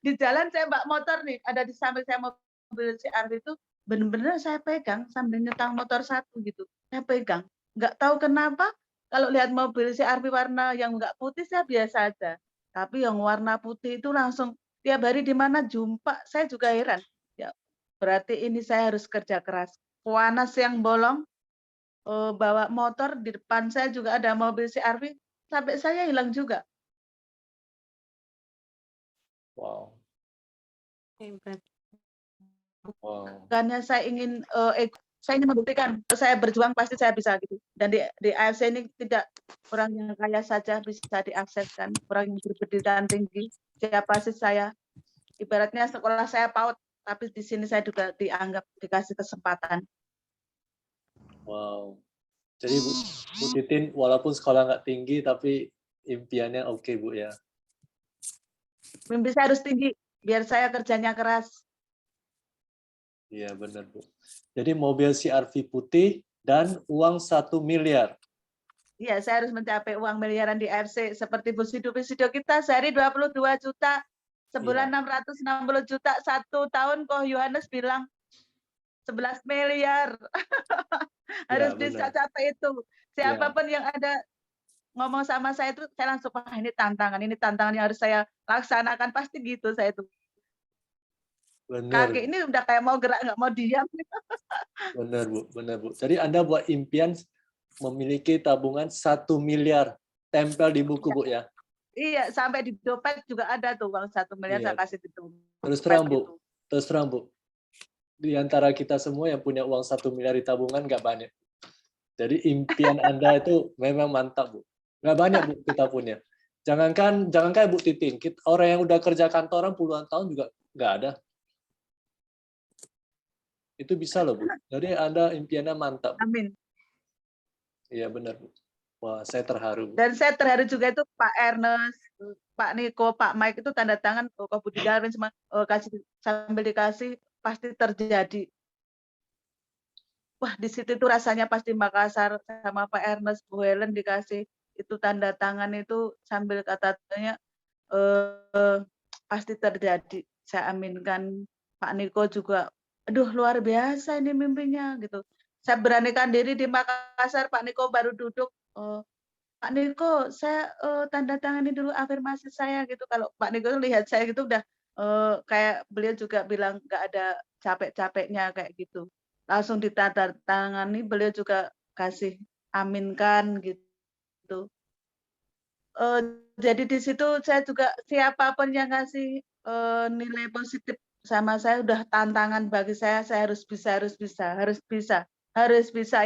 Di jalan saya bawa motor nih, ada di samping saya mobil CRV itu, benar-benar saya pegang sambil nyetang motor satu gitu, saya pegang. Nggak tahu kenapa, kalau lihat mobil CRV warna yang nggak putih saya biasa aja. Tapi yang warna putih itu langsung tiap hari di mana jumpa, saya juga heran. Ya, berarti ini saya harus kerja keras. Panas yang bolong, bawa motor, di depan saya juga ada mobil CRV, sampai saya hilang juga. Wow. Hebat. Wow. Karena saya ingin membuktikan saya berjuang pasti saya bisa gitu. Dan di AFC ini tidak orang yang kaya saja bisa diakseskan, orang yang berpendidikan tinggi. Siapa sih saya? Ibaratnya sekolah saya PAUD, tapi di sini saya juga dianggap dikasih kesempatan. Wow. Jadi Bu Titin walaupun sekolah nggak tinggi tapi impiannya oke Bu ya. Mimpi saya harus tinggi biar saya kerjanya keras. Iya benar Bu. Jadi mobil CRV putih dan uang 1 miliar. Iya, saya harus mencapai uang miliaran di AFC seperti bosido kita sehari 22 juta, sebulan 660 juta, 1 tahun kok Yohanes bilang 11 miliar. Harus bisa capai itu. Siapapun yang ada ngomong sama saya itu, saya langsung, wah ini tantangan yang harus saya laksanakan, pasti gitu saya itu. Benar. Kaki ini udah kayak mau gerak, nggak mau diam. Benar Bu. Jadi Anda buat impian memiliki tabungan 1 miliar tempel di buku, Bu, ya? Iya, sampai di dompet juga ada tuh uang 1 miliar Iya. saya kasih di dompet Terus terang, gitu. Bu. Terus terang, Bu. Di antara kita semua yang punya uang 1 miliar di tabungan nggak banyak. Jadi impian Anda itu memang mantap, Bu. Nggak banyak, Bu, kita punya. Jangankan Bu Titin, orang yang udah kerja kantoran puluhan tahun juga nggak ada. Itu bisa loh, Bu. Jadi Anda impiannya mantap, Bu. Amin. Iya, benar, Bu. Wah, saya terharu, Bu. Dan saya terharu juga itu Pak Ernest, Pak Niko, Pak Mike itu tanda tangan Kak Budi Darwin semua kasih sambil dikasih pasti terjadi. Wah, di situ tuh rasanya pas di Makassar sama Pak Ernest, Bu Helen dikasih itu tanda tangan itu sambil katanya pasti terjadi. Saya aminkan. Pak Niko juga, aduh luar biasa ini mimpinya gitu. Saya beranikan diri di Makassar, Pak Niko baru duduk. Pak Niko, saya tanda tangani dulu afirmasi saya gitu. Kalau Pak Niko lihat saya gitu udah kayak beliau juga bilang nggak ada capek-capeknya kayak gitu. Langsung ditanda tangani, beliau juga kasih aminkan gitu. Jadi di situ saya juga siapapun yang ngasih nilai positif sama saya udah tantangan bagi saya harus bisa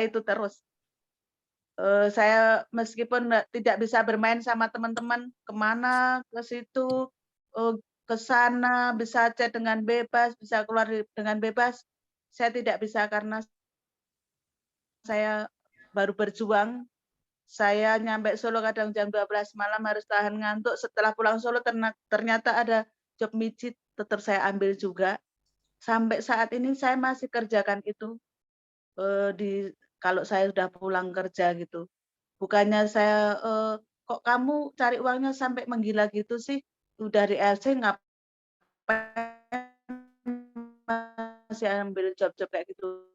itu terus. Saya meskipun tidak bisa bermain sama teman-teman kemana ke situ, ke sana bisa chat dengan bebas, bisa keluar dengan bebas, saya tidak bisa karena saya baru berjuang. Saya nyampe Solo kadang jam 12 malam harus tahan ngantuk. Setelah pulang Solo ternyata ada job mijit, tetap saya ambil juga. Sampai saat ini saya masih kerjakan itu kalau saya sudah pulang kerja gitu. Bukannya saya kok kamu cari uangnya sampai menggila gitu sih? Udah di LC ngapain masih ambil job-job kayak gitu?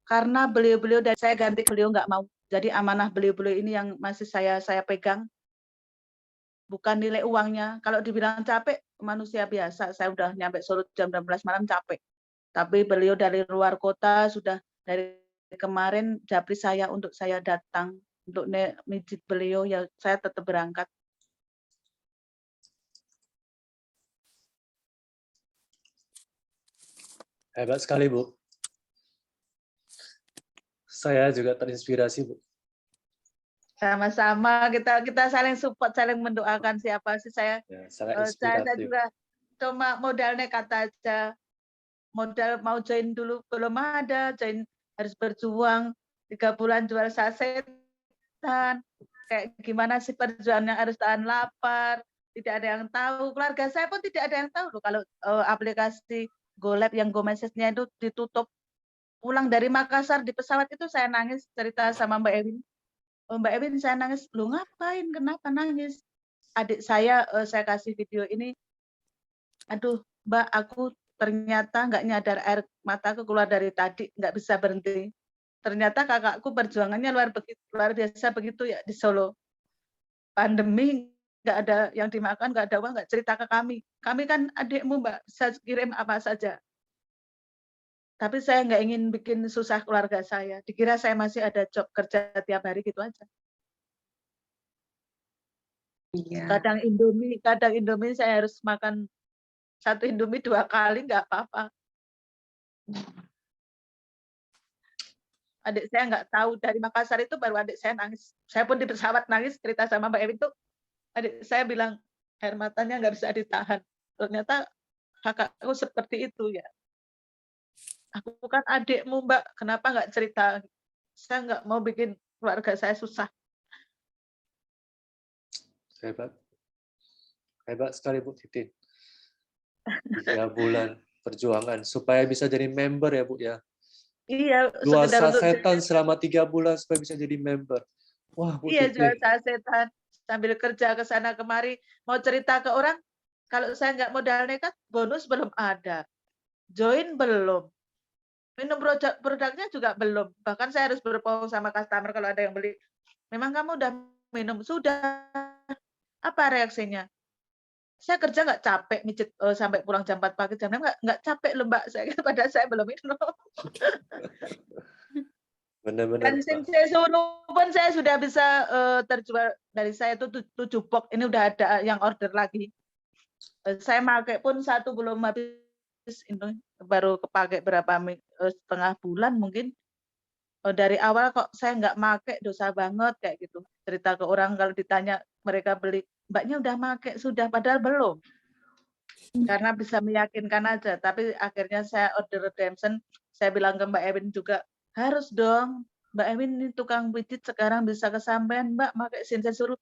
Karena beliau-beliau dan saya ganti beliau nggak mau. Jadi amanah beliau-beliau ini yang masih saya pegang, bukan nilai uangnya. Kalau dibilang capek, manusia biasa. Saya udah nyampe Solo jam 12 malam capek. Tapi beliau dari luar kota sudah dari kemarin japri saya untuk saya datang untuk mijit beliau ya saya tetap berangkat. Hebat sekali, Bu. Saya juga terinspirasi, Bu. Sama-sama kita saling support, saling mendoakan siapa sih saya. Ya, sangat Saya inspiratif. juga cuma modal nekat aja. Modal mau join dulu belum ada, join harus berjuang 3 bulan jual sasetan. Kayak gimana sih perjuangannya harus tahan lapar, tidak ada yang tahu. Keluarga saya pun tidak ada yang tahu loh kalau aplikasi GoLab yang GoMessage-nya itu ditutup. Pulang dari Makassar di pesawat itu saya nangis cerita sama Mbak Ewin. Mbak Ewin saya nangis, "Lu ngapain? Kenapa nangis?" Adik saya kasih video ini, "Aduh, Mbak, aku ternyata nggak nyadar air mataku keluar dari tadi, nggak bisa berhenti. Ternyata kakakku perjuangannya luar biasa begitu ya di Solo. Pandemi nggak ada yang dimakan, nggak ada uang, nggak cerita ke kami. Kami kan adikmu, Mbak, bisa kirim apa saja. Tapi saya nggak ingin bikin susah keluarga saya. Dikira saya masih ada job kerja tiap hari gitu aja. Iya. Kadang Indomie saya harus makan 1 Indomie 2 kali nggak apa-apa. Adik saya nggak tahu dari Makassar itu baru adik saya nangis. Saya pun di pesawat nangis cerita sama Mbak Ewin tuh. Adik saya bilang air matanya nggak bisa ditahan. Ternyata kakakku seperti itu ya. Aku kan adikmu Mbak, kenapa nggak cerita? Saya nggak mau bikin keluarga saya susah. Hebat. Hebat sekali, Bu Titin. 3 bulan perjuangan supaya bisa jadi member ya, Bu ya. Iya, Jual sekedar untuk sasetan selama 3 bulan supaya bisa jadi member. Wah, Bu iya jual Titin. sasetan sambil kerja ke sana kemari. Mau cerita ke orang, kalau saya nggak modal nekat, bonus belum ada. Join belum. Minum produknya juga belum. Bahkan saya harus berbohong sama customer kalau ada yang beli. Memang kamu udah minum? Sudah. Apa reaksinya? Saya kerja nggak capek mijit sampai pulang jam 4 pagi, jam 6 nggak capek loh Mbak. Padahal saya belum minum. Benar-benar, Dan Mbak. Sensei Suruh pun saya sudah bisa terjual dari saya itu 7 box. Ini udah ada yang order lagi. Saya pakai pun 1 belum habis ini, baru kepake berapa setengah bulan mungkin. Dari awal kok saya nggak make, dosa banget kayak gitu. Cerita ke orang kalau ditanya mereka beli, "Mbaknya udah make?" Sudah, padahal belum. Karena bisa meyakinkan aja, tapi akhirnya saya order redemption, saya bilang ke Mbak Ewin juga, "Harus dong, Mbak Ewin ini tukang pijit sekarang bisa kesampean Mbak pakai Sensei Suruh."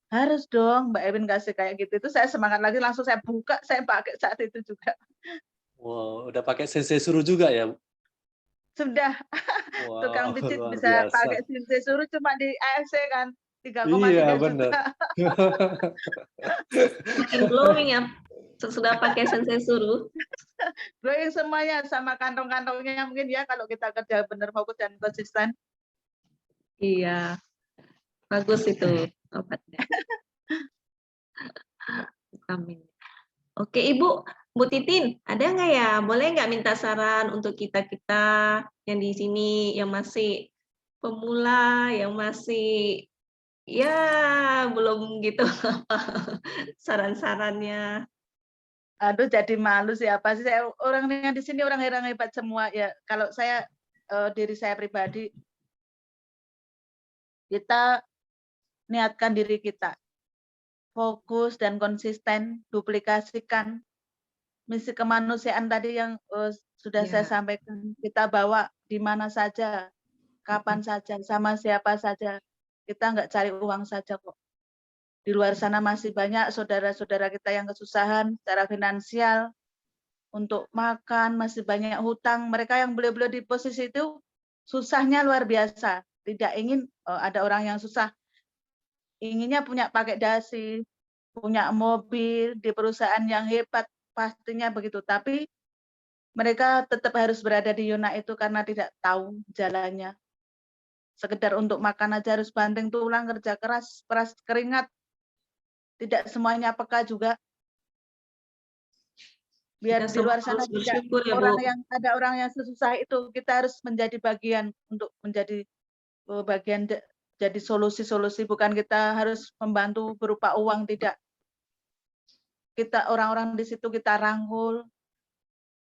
Harus dong, Mbak Ewin kasih kayak gitu, itu saya semangat lagi langsung saya buka, saya pakai saat itu juga. Wow, udah pakai Sensei Suruh juga ya? Sudah, tukang Wow, pijit luar bisa pakai biasa. Sensei Suruh cuma di AFC kan, Iya, 3,3 benar. juta. Makin glowing ya, sudah pakai Sensei Suruh. Glowing semuanya sama kantong-kantongnya mungkin ya kalau kita kerja benar fokus dan konsisten. Iya, bagus itu obatnya. Amin. Oke, Ibu, Bu Titin, ada nggak ya? Boleh nggak minta saran untuk kita-kita yang di sini yang masih pemula, yang masih ya belum gitu apa saran-sarannya? Aduh jadi malu siapa sih, saya orang yang di sini orang hebat semua ya. Kalau saya diri saya pribadi, kita niatkan diri kita, fokus dan konsisten, duplikasikan misi kemanusiaan tadi yang sudah saya Ya, sampaikan. Kita bawa di mana saja, kapan saja, sama siapa saja. Kita nggak cari uang saja kok. Di luar sana masih banyak saudara-saudara kita yang kesusahan secara finansial, untuk makan, masih banyak hutang. Mereka yang beliau-beliau di posisi itu susahnya luar biasa. Tidak ingin ada orang yang susah. Inginnya punya pakai dasi, punya mobil di perusahaan yang hebat, pastinya begitu. Tapi mereka tetap harus berada di Yuna itu karena tidak tahu jalannya. Sekedar untuk makan aja harus banting tulang, kerja keras, peras keringat. Tidak semuanya peka juga. Biar kita di luar semua sana harus tidak bersyukur ya, Bu. ada orang yang sesusah itu, kita harus menjadi bagian untuk menjadi bagian jadi solusi-solusi, bukan kita harus membantu berupa uang, tidak. Kita orang-orang di situ kita rangkul,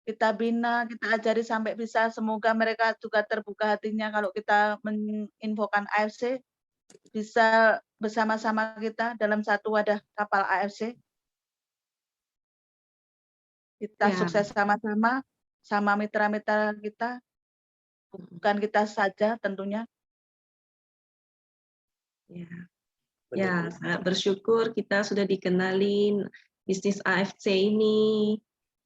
kita bina, kita ajari sampai bisa, semoga mereka juga terbuka hatinya kalau kita menginfokan AFC, bisa bersama-sama kita dalam satu wadah kapal AFC. Kita Ya, sukses sama-sama, sama mitra-mitra kita, bukan kita saja tentunya. ya, Benar, ya, Bu. sangat bersyukur kita sudah dikenalin bisnis AFC ini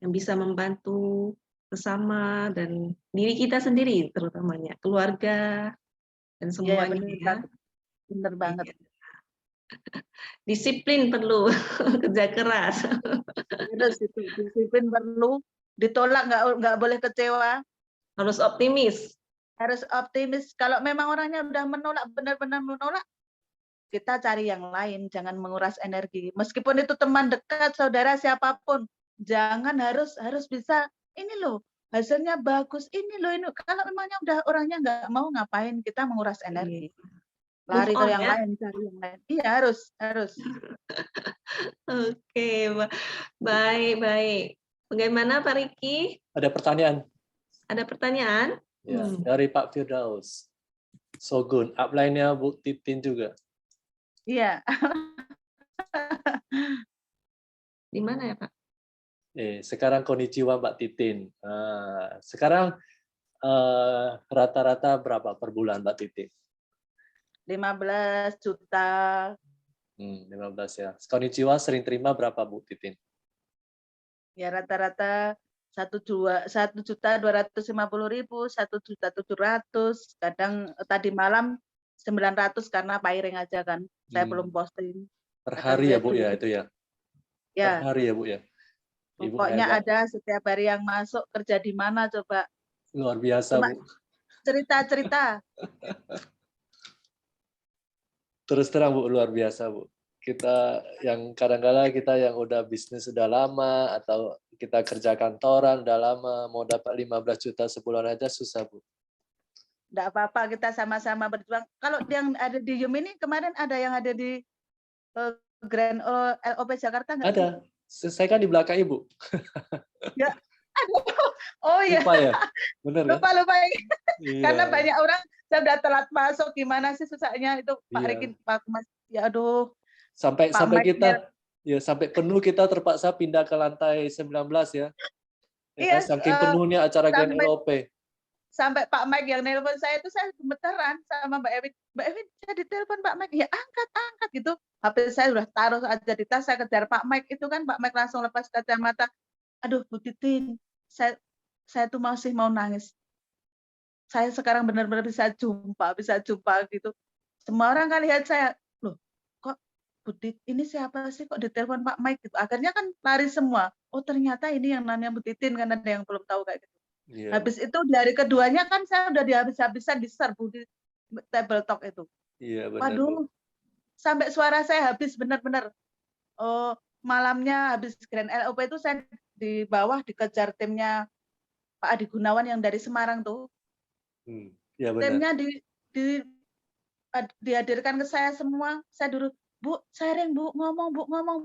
yang bisa membantu sesama dan diri kita sendiri terutamanya, keluarga dan Iya, semuanya benar ya. banget. Benar banget. Iya. Disiplin perlu, kerja keras. Terus itu disiplin perlu, ditolak nggak boleh kecewa, Harus optimis. harus optimis. Kalau memang orangnya udah menolak, benar-benar menolak, kita cari yang lain, jangan menguras energi. Meskipun itu teman dekat, saudara siapapun, jangan harus bisa ini loh, hasilnya bagus, ini loh ini. Kalau memangnya udah orangnya nggak mau, ngapain kita menguras energi? Move Lari ke on yang ya. lain, cari yang lain. Iya harus. Oke, baik. Bagaimana Pak Riki? Ada pertanyaan Ada pertanyaan? ya dari Pak Firdaus. Sogun, upline-nya Bu Titin juga. Iya. Di mana ya Pak? Sekarang konnichiwa Mbak Titin. Sekarang rata-rata berapa per bulan Mbak Titin? 15 juta. 15 ya. Konnichiwa sering terima berapa Bu Titin? Ya rata-rata 1.250.000, 1.700.000. Kadang tadi malam 900 karena piring aja kan. Saya belum posting. Per Kadang hari ya saya Bu ya belum. itu ya? Per Ya, hari ya Bu ya? Ibu pokoknya hebat. ada setiap hari yang masuk, kerja di mana coba. Luar biasa Cuma Bu. cerita-cerita. Terus terang Bu, luar biasa Bu. Kita yang kadang-kadang kita yang udah bisnis sudah lama atau kita kerja kantoran udah lama, mau dapat 15 juta sebulan aja susah Bu. Enggak apa-apa, kita sama-sama berjuang. Kalau yang ada di YUM ini kemarin ada yang ada di Grand LOP Jakarta nggak sih? Ada. Saya kan di belakang Ibu. Ya, oh ya, Lupa ya? Bener kan? lupa. Karena Iya. banyak orang, saya udah telat masuk, gimana sih susahnya itu Pak Iya. Riki, Pak Mas, ya aduh, Sampai Pak Mike kita sampai penuh kita terpaksa pindah ke lantai 19 ya. Ya iya, kan? Saking penuhnya acara Grand LOP. sampai Pak Mike yang nelpon saya itu saya gemeteran sama Mbak Ewin. Mbak Ewin, saya ditelepon Pak Mike, ya angkat gitu. HP saya udah taruh aja di tas, saya kejar Pak Mike itu kan, Pak Mike langsung lepas kacamata. Aduh, Bu Titin, saya tuh masih mau nangis. Saya sekarang benar-benar bisa jumpa gitu. Semua orang kan lihat saya, loh, kok Bu Titin ini siapa sih kok ditelepon Pak Mike gitu. Akhirnya kan lari semua. Oh, ternyata ini yang namanya Bu Titin, kan ada yang belum tahu kayak gitu. Iya. Habis itu di hari keduanya kan saya udah habis-habisan diserbu di table talk itu. Iya, benar. Waduh, sampai suara saya habis benar-benar. Oh, malamnya habis Grand LOP itu saya di bawah dikejar timnya Pak Adi Gunawan yang dari Semarang tuh. Iya benar. Timnya dihadirkan ke saya semua. Saya dulu, Bu, sharing Bu, ngomong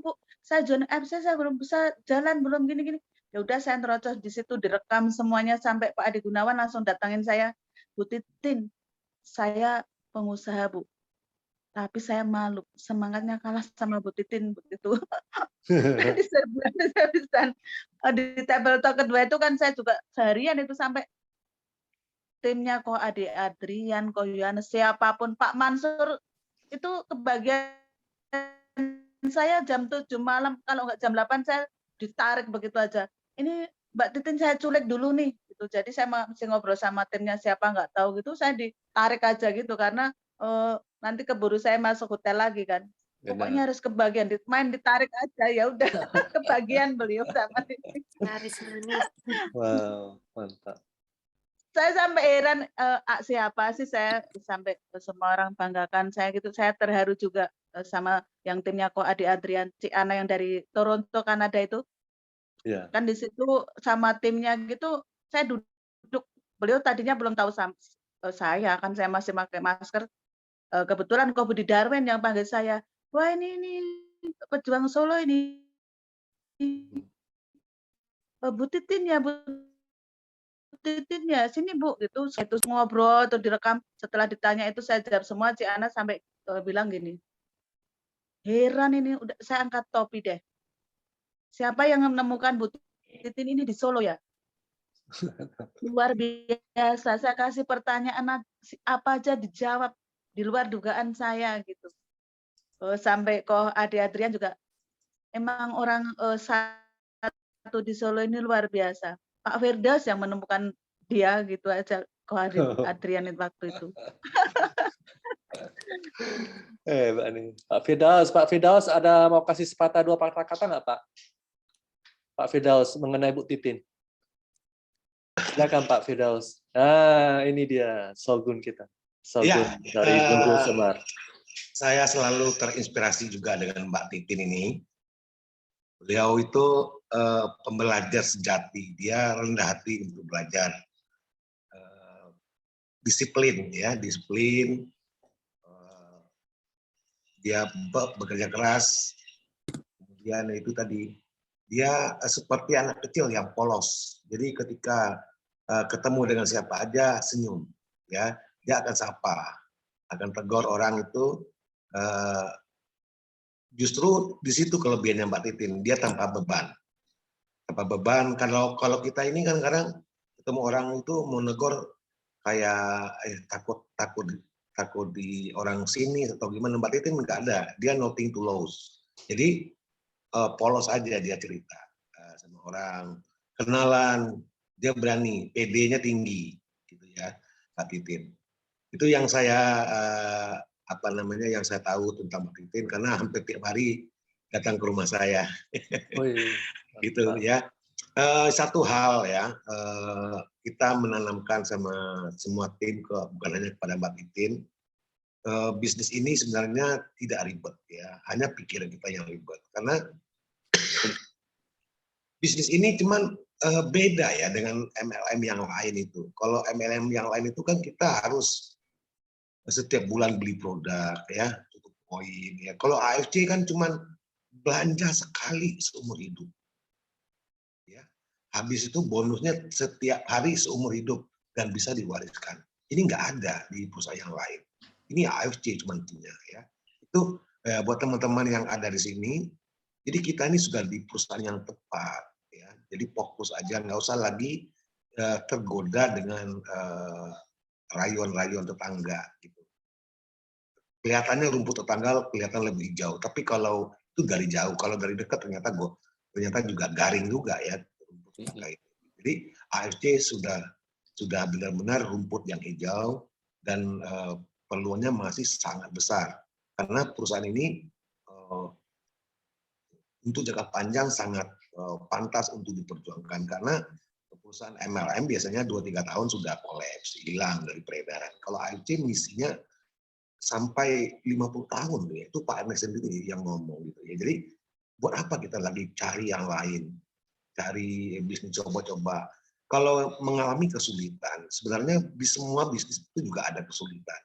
Bu. Saya zona FC, saya belum bisa jalan, belum gini-gini. Ya udah saya terocos di situ, direkam semuanya sampai Pak Adi Gunawan langsung datangin saya, Bu Titin, saya pengusaha Bu, tapi saya malu, semangatnya kalah sama Bu Titin begitu. Diserbu-habisan. Di table talk kedua itu kan saya juga seharian itu sampai timnya kok Ade Adrian, kok Yohanes, siapapun, Pak Mansur itu kebagian saya jam 7 malam, kalau nggak jam 8 saya ditarik begitu aja. Ini Mbak Titin saya culik dulu nih, gitu. Jadi saya masih ngobrol sama timnya siapa nggak tahu gitu, saya ditarik aja gitu karena nanti keburu saya masuk hotel lagi kan. Pokoknya harus kebagian, main ditarik aja ya udah kebagian beliau sama ini. Laris manis. Wow, mantap. Saya sampai heran siapa sih saya sampai semua orang banggakan saya gitu. Saya terharu juga sama yang timnya Ko Adi Adrian Ciana yang dari Toronto Kanada itu. Iya. Kan di situ sama timnya gitu saya duduk, beliau tadinya belum tahu saya kan saya masih pakai masker. Kebetulan Ko Budi Darwin yang panggil saya, wah ini pejuang Solo ini Bu Titin ya Bu Titin ya, sini Bu, gitu. Saya terus ngobrol, terus direkam. Setelah ditanya itu saya jawab semua, Ciana sampai bilang gini, heran ini, udah saya angkat topi deh. Siapa yang menemukan Bu Titin ini di Solo ya? Luar biasa, saya kasih pertanyaan apa aja dijawab, di luar dugaan saya gitu. Sampai kok Ade Adrian juga, emang orang satu di Solo ini luar biasa. Pak Firdaus yang menemukan dia gitu aja, Ko Adrian waktu itu. Pak Firdaus ada mau kasih sepatah dua patah kata nggak Pak? Pak Firdaus mengenai Bu Titin. Silakan Pak Firdaus. Nah ini dia Shogun kita. Shogun dari Tunggu Semar. Saya selalu terinspirasi juga dengan Mbak Titin ini. Beliau itu pembelajar sejati, dia rendah hati untuk belajar, disiplin ya, dia bekerja keras, kemudian itu tadi dia seperti anak kecil yang polos, jadi ketika ketemu dengan siapa aja senyum, ya dia akan sapa, akan tegur orang itu. Justru di situ kelebihannya Mbak Titin, dia tanpa beban. Kalau kita ini kan kadang ketemu orang itu mau negor kayak takut di orang sini atau gimana. Mbak Titin nggak ada, dia nothing to lose. Jadi polos aja dia cerita sama orang, kenalan, dia berani, PD-nya tinggi, gitu ya, Mbak Titin. Itu yang saya yang saya tahu tentang Mbak Titin karena hampir tiap hari datang ke rumah saya. Gitu ya. Satu hal ya, kita menanamkan sama semua tim bukan hanya kepada Mbak Titin. Bisnis ini sebenarnya tidak ribet ya, hanya pikiran kita yang ribet. Karena bisnis ini cuman beda ya dengan MLM yang lain itu. Kalau MLM yang lain itu kan kita harus setiap bulan beli produk ya, cukup poin ya. Kalau AFC kan cuman belanja sekali seumur hidup. Ya. Habis itu bonusnya setiap hari seumur hidup dan bisa diwariskan. Ini nggak ada di perusahaan yang lain. Ini AFC cuman punya ya. Itu buat teman-teman yang ada di sini. Jadi kita ini sudah di perusahaan yang tepat ya. Jadi fokus aja, nggak usah lagi tergoda dengan rayon-rayon tetangga gitu. Kelihatannya rumput tetangga kelihatan lebih hijau, tapi kalau itu dari jauh, kalau dari dekat ternyata juga garing juga ya rumput tetangga itu. Jadi AFC sudah benar-benar rumput yang hijau dan peluangnya masih sangat besar karena perusahaan ini untuk jangka panjang sangat pantas untuk diperjuangkan karena perusahaan MLM biasanya 2-3 tahun sudah kolaps, hilang dari peredaran. Kalau AFC misinya sampai 50 tahun ya, itu Pak Ernest sendiri yang ngomong gitu ya. Jadi buat apa kita lagi cari yang lain, cari bisnis coba-coba. Kalau mengalami kesulitan, sebenarnya di semua bisnis itu juga ada kesulitan.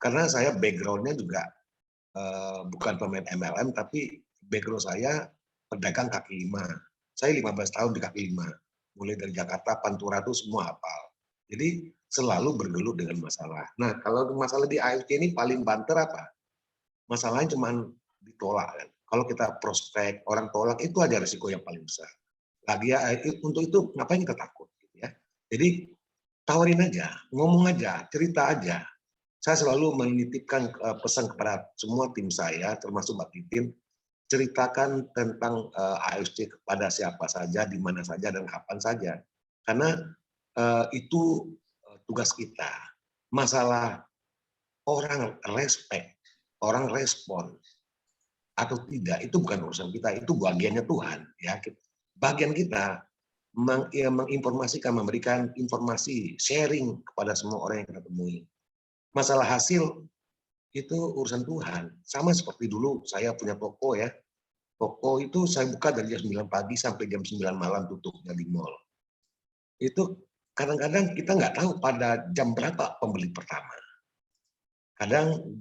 Karena saya background-nya juga bukan pemain MLM, tapi background saya pedagang kaki lima. Saya 15 tahun di kaki lima. Mulai dari Jakarta, Pantura itu semua hafal. Jadi selalu bergelut dengan masalah. Nah, kalau masalah di AFC ini paling banter apa? Masalahnya cuma ditolak kan. Kalau kita prospek, orang tolak, itu aja risiko yang paling besar. Lagi ya, untuk itu ngapain kita takut? Gitu ya. Jadi tawarin aja, ngomong aja, cerita aja. Saya selalu menitipkan pesan kepada semua tim saya, termasuk Mbak Titin, ceritakan tentang AFC kepada siapa saja, di mana saja, dan kapan saja. Karena itu tugas kita. Masalah orang respect, orang respon atau tidak, itu bukan urusan kita, itu bagiannya Tuhan. Ya. Bagian kita menginformasikan, memberikan informasi, sharing kepada semua orang yang kita temui. Masalah hasil itu urusan Tuhan. Sama seperti dulu saya punya toko ya. Toko itu saya buka dari jam 9 pagi sampai jam 9 malam tutupnya di mall. Itu kadang-kadang kita nggak tahu pada jam berapa pembeli pertama. Kadang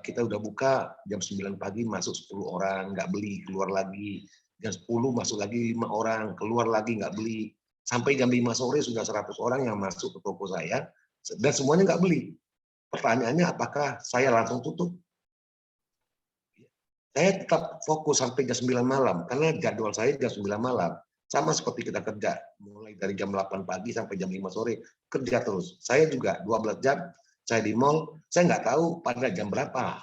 kita udah buka jam 9 pagi masuk 10 orang, nggak beli, keluar lagi. Jam 10 masuk lagi 5 orang, keluar lagi nggak beli. Sampai jam 5 sore sudah 100 orang yang masuk ke toko saya, dan semuanya nggak beli. Pertanyaannya apakah saya langsung tutup? Saya tetap fokus sampai jam 9 malam, karena jadwal saya jam 9 malam. Sama seperti kita kerja, mulai dari jam 8 pagi sampai jam 5 sore, kerja terus. Saya juga 12 jam, saya di mall, saya nggak tahu pada jam berapa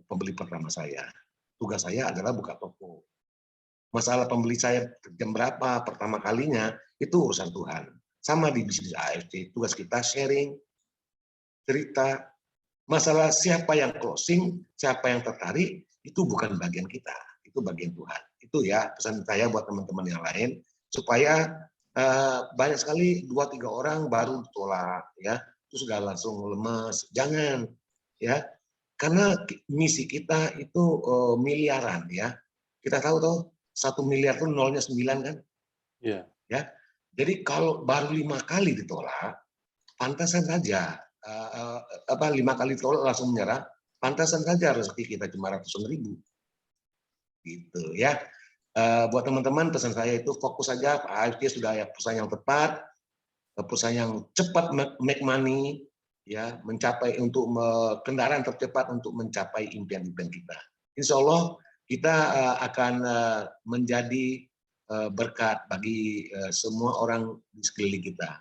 pembeli pertama saya. Tugas saya adalah buka toko. Masalah pembeli saya jam berapa pertama kalinya, itu urusan Tuhan. Sama di bisnis AFC, tugas kita sharing, cerita. Masalah siapa yang closing, siapa yang tertarik, itu bukan bagian kita, itu bagian Tuhan. Itu ya pesan saya buat teman-teman yang lain, supaya banyak sekali 2-3 orang baru ditolak ya, itu sudah langsung lemes. Jangan ya, karena misi kita itu miliaran ya. Kita tahu toh 1 miliar itu nolnya 9 kan? Iya. Ya. Jadi kalau baru 5 kali ditolak, pantasan saja 5 kali tolak langsung menyerah, pantasan saja rezeki kita cuma ratusan ribu. Gitu ya. Buat teman-teman pesan saya itu fokus saja, AFC sudah ya perusahaan yang tepat, perusahaan yang cepat make money, ya mencapai untuk kendaraan tercepat untuk mencapai impian-impian kita. Insya Allah kita akan menjadi berkat bagi semua orang di sekeliling kita.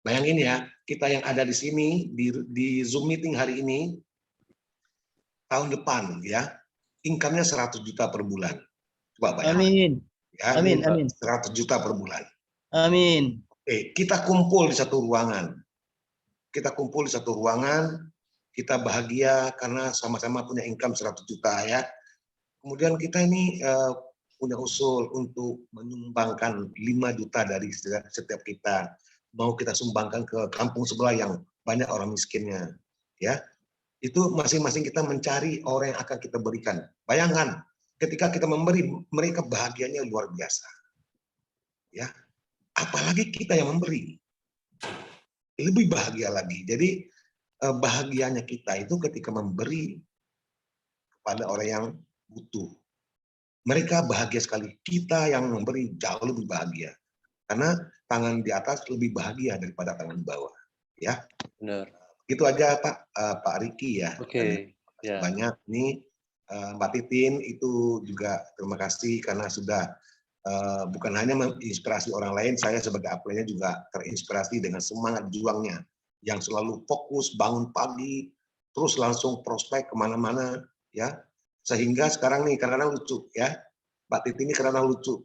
Bayangin ya, kita yang ada di sini di Zoom meeting hari ini, tahun depan ya, income-nya 100 juta per bulan. Coba bayangin. Amin. Ya, Amin, amin. 100 juta per bulan. Amin. Oke, kita kumpul di satu ruangan. Kita kumpul di satu ruangan, kita bahagia karena sama-sama punya income 100 juta ya. Kemudian kita ini punya usul untuk menyumbangkan 5 juta dari setiap kita. Mau kita sumbangkan ke kampung sebelah yang banyak orang miskinnya. Ya, itu masing-masing kita mencari orang yang akan kita berikan. Bayangkan, ketika kita memberi, mereka bahagianya luar biasa. ya. Apalagi kita yang memberi, lebih bahagia lagi. Jadi bahagianya kita itu ketika memberi kepada orang yang butuh. Mereka bahagia sekali. Kita yang memberi jauh lebih bahagia. Karena tangan di atas lebih bahagia daripada tangan di bawah. Ya, Benar. itu aja Pak Riki ya. Oke. Dan banyak nih Mbak Titin itu juga terima kasih karena sudah bukan hanya menginspirasi orang lain, saya sebagai upline-nya juga terinspirasi dengan semangat juangnya yang selalu fokus bangun pagi, terus langsung prospek kemana-mana, ya. Sehingga sekarang nih kadang-kadang lucu ya, Mbak Titi ini kadang-kadang lucu.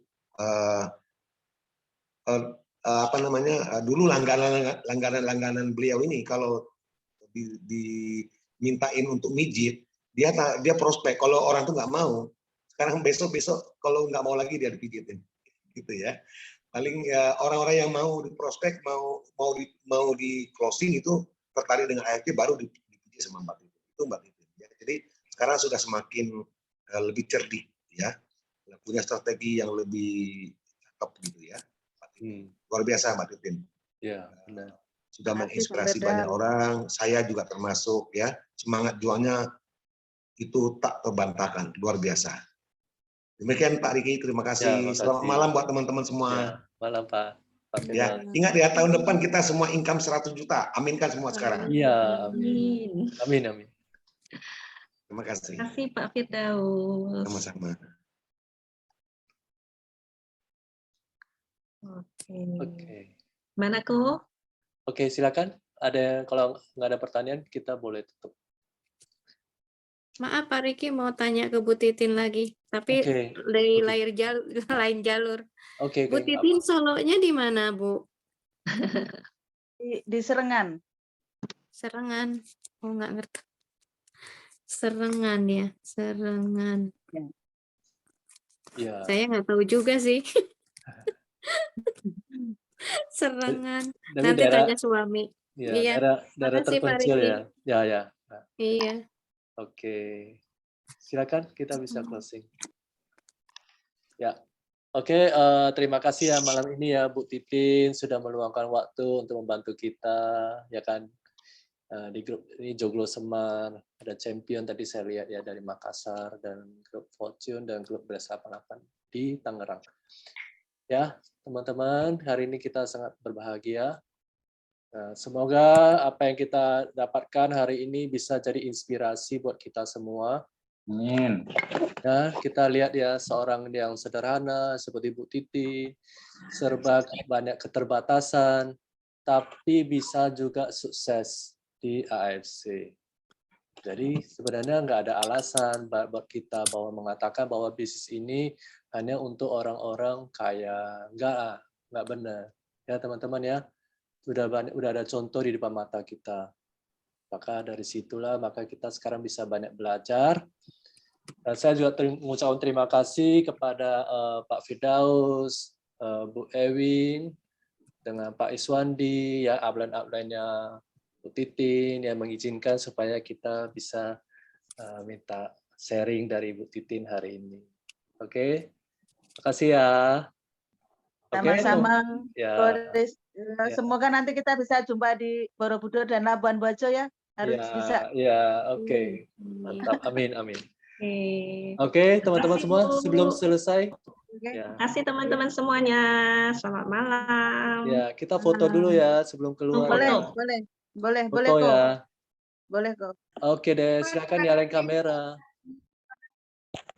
Apa namanya? Dulu langganan beliau ini kalau dimintain untuk mijit, dia prospek. Kalau orang tuh nggak mau, sekarang besok kalau nggak mau lagi dia dipijitin, gitu ya. Paling ya, orang-orang yang mau di prospek, mau di closing itu tertarik dengan AFP baru dipijit sama Mbak Titi. Itu Mbak Titi. Ya. Jadi sekarang sudah semakin lebih cerdik, ya, punya strategi yang lebih cakep gitu ya. Luar biasa Mbak Titin. Ya, benar. Sudah menginspirasi banyak orang. Saya juga termasuk ya. Semangat juangnya itu tak terbantahkan, luar biasa. Demikian Pak Riki, terima kasih. Selamat malam buat teman-teman semua. Ya, malam Pak. Ya, ingat ya tahun depan kita semua income 100 juta. Aminkan semua sekarang. Iya, Amin. amin. Terima kasih. Terima kasih Pak Firdaus. Sama-sama. Oke. Mana kok? Oke, silakan. Kalau nggak ada pertanyaan, kita boleh tutup. Maaf Pak Riki mau tanya ke Bu Titin lagi, tapi dari lain jalur. Oke. Bu Titin solonya di mana, Bu? Di Serengan. Serengan. Oh, nggak ngerti. Serengan ya, Serengan. Ya. Saya nggak tahu juga sih. Serengan. Nanti tanya suami. Ya, iya. daerah terpencil ya. Ya. Nah. Iya. Oke. Silakan kita bisa closing. Ya. Oke, terima kasih ya malam ini ya Bu Titin sudah meluangkan waktu untuk membantu kita, ya kan. Di grup ini Joglo Semar, ada champion tadi saya lihat ya dari Makassar, dan grup Fortune dan grup Beres 88 di Tangerang. Ya, teman-teman, hari ini kita sangat berbahagia. Semoga apa yang kita dapatkan hari ini bisa jadi inspirasi buat kita semua. Amin. Ya, kita lihat ya seorang yang sederhana seperti Bu Titi, serba banyak keterbatasan, tapi bisa juga sukses di AFC. Jadi sebenarnya nggak ada alasan buat kita bahwa mengatakan bahwa bisnis ini hanya untuk orang-orang kaya. Nggak benar. Ya teman-teman ya, udah ada contoh di depan mata kita. Maka dari situlah maka kita sekarang bisa banyak belajar. Dan saya juga mengucapkan terima kasih kepada Pak Firdaus, Bu Ewin, dengan Pak Iswandi, ya upline-upline-nya Bu Titin yang mengizinkan supaya kita bisa minta sharing dari Bu Titin hari ini. Oke, terima kasih ya. Sama-sama. Ya. Semoga nanti kita bisa jumpa di Borobudur dan Labuan Bajo ya. Harus bisa. Ya, oke. Mantap. Amin. Oke, teman-teman semua, sebelum selesai. Terima kasih teman-teman semuanya. Selamat malam. Ya, kita foto dulu ya sebelum keluar. Boleh foto kok. ya. Boleh kok. Oke deh, silakan nyalain kamera.